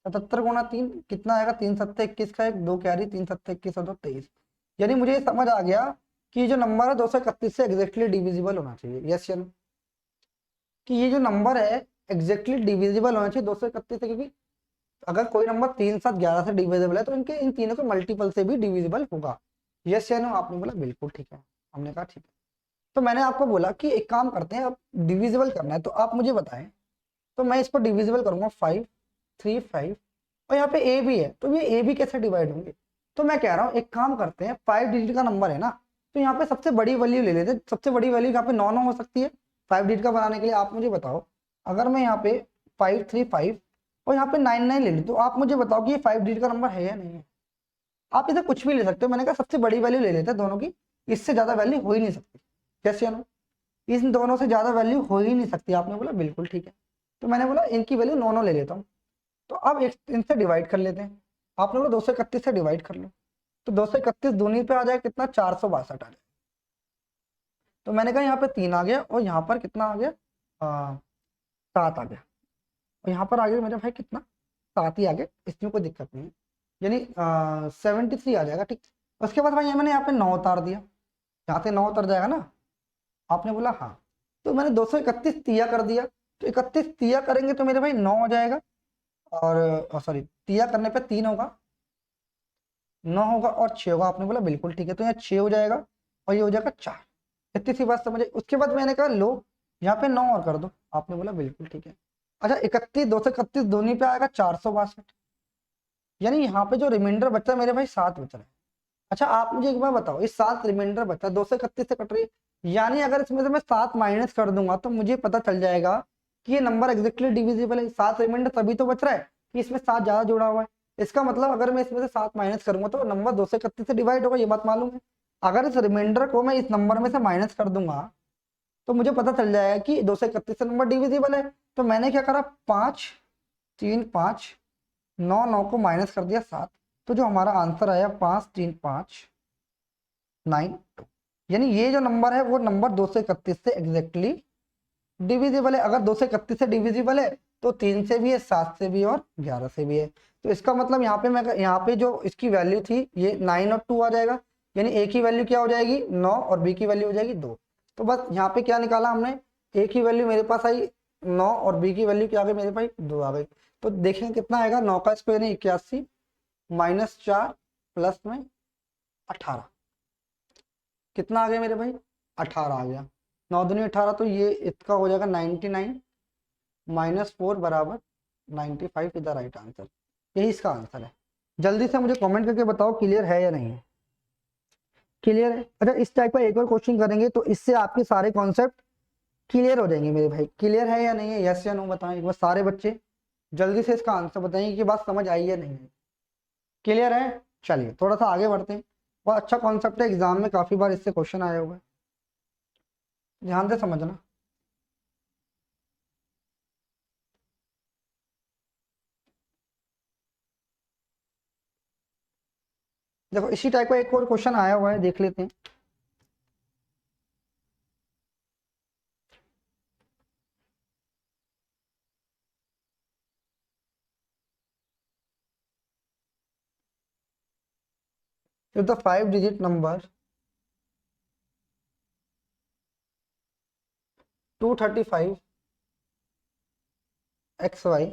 77 गुणा 3 कितना आएगा, 3 7 21 का, एक 2 कैरी, 3 7 21 और 2 23। यानी मुझे समझ आ गया कि जो नंबर है 231 से एग्जैक्टली डिविजिबल होना चाहिए, यस या नो? कि ये जो नंबर है एग्जैक्टली डिविजिबल होना चाहिए 231 से, क्योंकि अगर कोई नंबर 3, 7, 11 से डिविजिबल है तो इनके इन तीनों के मल्टीपल से भी डिविजिबल होगा, यस या नो? आपने बोला बिल्कुल ठीक है, हमने कहा ठीक है। तो मैंने आपको बोला कि एक काम करते हैं, अब डिविजिबल करना है तो आप मुझे बताएं। तो मैं इसको डिविजिबल करूंगा 5, 3, 5 और यहाँ पे ए भी है, तो ये ए भी कैसे डिवाइड होंगे? तो मैं कह रहा हूँ एक काम करते हैं, 5 डिजिट का नंबर है ना, तो यहाँ पे सबसे बड़ी वैल्यू ले लेते हैं। सबसे बड़ी वैल्यू यहाँ पे 9 हो सकती है 5 डिजिट का बनाने के लिए। आप मुझे बताओ, अगर मैं यहाँ पे 5, 3, 5 और यहाँ पे 9, 9 ले ली, तो आप मुझे बताओ कि ये 5 डिजिट का नंबर है या नहीं है? आप इसे कुछ भी ले सकते हो, मैंने कहा सबसे बड़ी वैल्यू ले लेते हैं दोनों की, इससे ज्यादा वैल्यू हो ही नहीं सकती, कैसे या नो? इन दोनों से ज्यादा वैल्यू हो ही नहीं सकती, आपने बोला बिल्कुल ठीक है। तो मैंने बोला इनकी वैल्यू 9 9 ले लेता हूँ। तो अब इनसे डिवाइड कर लेते हैं। आपने बोला 231 से डिवाइड कर लो, तो 231 दूनी पे आ जाए कितना, 462 आ जाए। तो मैंने कहा यहाँ पे 3 आ गया और यहाँ पर कितना आ गया, 7 आ गया, और यहाँ पर आ गया मेरे भाई कितना, 7 ही आ गया, इसमें कोई दिक्कत नहीं है, यानी 73 आ जाएगा। ठीक, उसके बाद भाई मैंने यहाँ पे 9 उतार दिया, यहाँ से 9 उतर जाएगा ना। आपने बोला हाँ, तो मैंने 231 तिया कर दिया, तो 31 तिया करेंगे तो मेरे भाई 9 हो जाएगा, और सॉरी तिया करने पे 3 होगा, 9 होगा और 6 होगा। आपने बोला बिल्कुल ठीक है, तो यहाँ 6 हो जाएगा और ये हो जाएगा 4। इतनी सी बात समझे। उसके बाद मैंने कहा लो यहाँ पे 9 और कर दो। आपने बोला बिल्कुल ठीक है। अच्छा 31 231 दोनों पे आएगा 462, यानी यहाँ पे जो रिमाइंडर बचा मेरे भाई 7 बच रहा है। अच्छा आप मुझे एक बार बताओ, इस 7 रिमाइंडर बचा 231 से कट रही है, यानी अगर इसमें से मैं 7 माइनस कर दूंगा तो मुझे पता चल जाएगा कि ये नंबर एग्जैक्टली डिविजिबल है। 7 रिमाइंडर तभी तो बच रहा है कि इसमें 7 ज्यादा जुड़ा हुआ है। इसका मतलब अगर मैं इसमें से 7 माइनस करूंगा तो नंबर 231 से डिवाइड होगा, ये बात मालूम है। अगर इस रिमाइंडर को मैं इस नंबर में से माइनस कर दूंगा तो मुझे पता चल जाएगा कि 231 से नंबर डिविजिबल है। तो मैंने क्या करा, 5 3 5 9 9 को माइनस कर दिया 7, तो जो हमारा आंसर आया 5 3 5 9 2, यानी ये जो नंबर है वो नंबर 231 से एग्जैक्टली डिविजिबल है। अगर 231 से डिविजिबल है तो 3 से भी है, 7 से भी और 11 से भी है। तो इसका मतलब यहाँ पे मैं यहाँ पे जो इसकी वैल्यू थी ये 9 और 2 आ जाएगा, यानी ए की वैल्यू क्या हो जाएगी 9 और बी की वैल्यू हो जाएगी 2। तो बस यहाँ पे क्या निकाला हमने, ए की वैल्यू मेरे पास आई 9 और बी की वैल्यू क्या आ गई मेरे पास 2 आ गई। तो देखेंगे कितना आएगा, 9 का स्क्वायर यानी 81 माइनस 4 प्लस में 18, कितना आ गया मेरे भाई 18 आ गया। 9 दूनी 18, तो ये इसका हो जाएगा 99 माइनस 4 बराबर 95 इज द राइट आंसर। यही इसका आंसर है। जल्दी से मुझे कमेंट करके बताओ क्लियर है या नहीं है। क्लियर है। अच्छा इस टाइप का एक और क्वेश्चन करेंगे तो इससे आपके सारे कॉन्सेप्ट क्लियर हो जाएंगे मेरे भाई। क्लियर है या नहीं है, यस या नो बताएं एक बार सारे बच्चे, जल्दी से इसका आंसर बताएंगे कि बात समझ आई या नहीं है। क्लियर है। चलिए थोड़ा सा आगे बढ़ते हैं। बहुत अच्छा कॉन्सेप्ट है, एग्जाम में काफी बार इससे क्वेश्चन आए हुए हैं, ध्यान से समझना। देखो इसी टाइप का एक और क्वेश्चन आया हुआ है, देख लेते हैं। If the 5-digit number 235 XY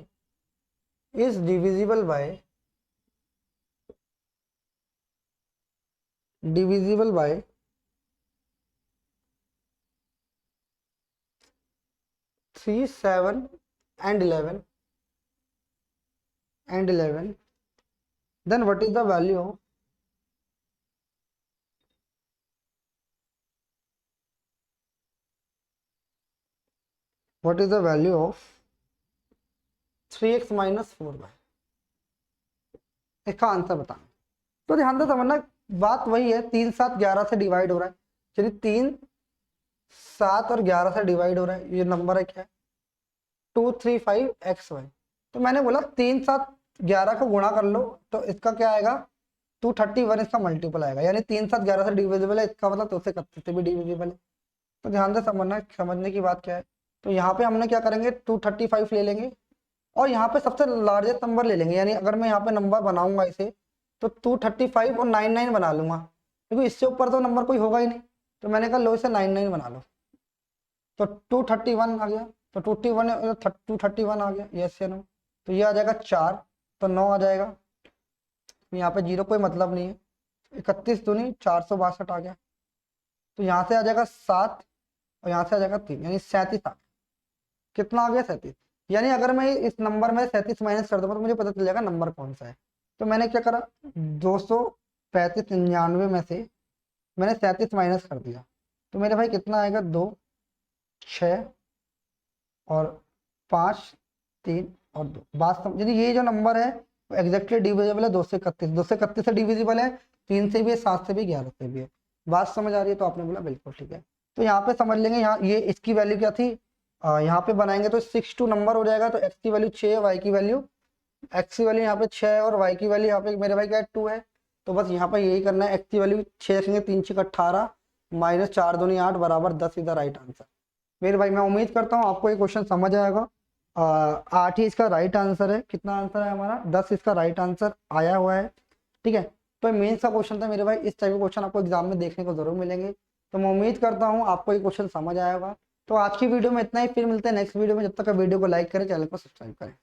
is divisible by 3 7 and 11 then what is the value of what is the value of 3x minus 4y। इसका आंसर बताना। तो ध्यान से समझना, बात वही है, 3 7 11 से डिवाइड हो रहा है, चलिए 3 7 और 11 से डिवाइड हो रहा है, ये नंबर है क्या, 235 XY। तो मैंने बोला 3 7 11 को गुणा कर लो तो इसका क्या आएगा 231, इसका मल्टीपल आएगा, यानी 3 7 11 से डिविजिबल है, इसका मतलब 231 से भी डिविजिबल है। तो ध्यान से समझना, समझने की बात क्या है। तो यहाँ पे हमने क्या करेंगे 235 ले लेंगे और यहाँ पे सबसे लार्जेस्ट नंबर ले लेंगे, यानी अगर मैं यहाँ पे नंबर बनाऊंगा इसे तो 235 और 99 बना लूंगा, क्योंकि इससे ऊपर तो नंबर कोई होगा ही नहीं। तो मैंने कहा लो इसे 99 बना लो, तो 231 आ गया, तो 231 आ गया, यस या नो। तो ये आ जाएगा 4, तो 9 आ जाएगा, यहाँ पे जीरो कोई मतलब नहीं है। 31 दूनी 462 आ गया, तो यहाँ से आ जाएगा 7 और यहाँ से आ जाएगा 3, यानी 37 आ गया। कितना आ गया 37, यानी अगर मैं इस नंबर में 37 माइनस कर दूंगा तो मुझे पता चल जाएगा नंबर कौन सा है। तो मैंने क्या करा 235 99 में से मैंने 37 माइनस कर दिया, तो मेरे भाई कितना आएगा 2 6 और 5 3 और 2। बात समझ, यानी ये जो नंबर है वो एग्जैक्टली डिविजिबल है 231 से डिविजिबल है, 3 से भी है, 7 से भी, 11 से भी है। बात समझ आ रही है। तो आपने बोला बिल्कुल ठीक है। तो यहाँ पे समझ लेंगे, यहाँ ये इसकी वैल्यू क्या थी यहाँ पे बनाएंगे तो 6 नंबर हो जाएगा, तो x की वैल्यू 6 है, y की वैल्यू x की वैल्यू यहाँ पे 6 है और y की वैल्यू यहाँ पे मेरे भाई क्या है 2 है। तो बस यहाँ पे यही करना है, x की वैल्यू 6 रखेंगे, 3 6 18 माइनस 4 दूनी 8 बराबर 10 इज द राइट आंसर। मेरे भाई मैं उम्मीद करता हूँ आपको ये क्वेश्चन समझ आएगा। 8 ही इसका राइट आंसर है। कितना आंसर है हमारा? 10 इसका राइट आंसर आया हुआ है। ठीक है, तो मेंस का क्वेश्चन था मेरे भाई। इस टाइप के क्वेश्चन आपको एग्जाम में देखने को जरूर मिलेंगे। तो मैं उम्मीद करता हूँ आपको ये क्वेश्चन समझ आया होगा। तो आज की वीडियो में इतना ही, फिर मिलते हैं नेक्स्ट वीडियो में। जब तक वीडियो को लाइक करें, चैनल को सब्सक्राइब करें।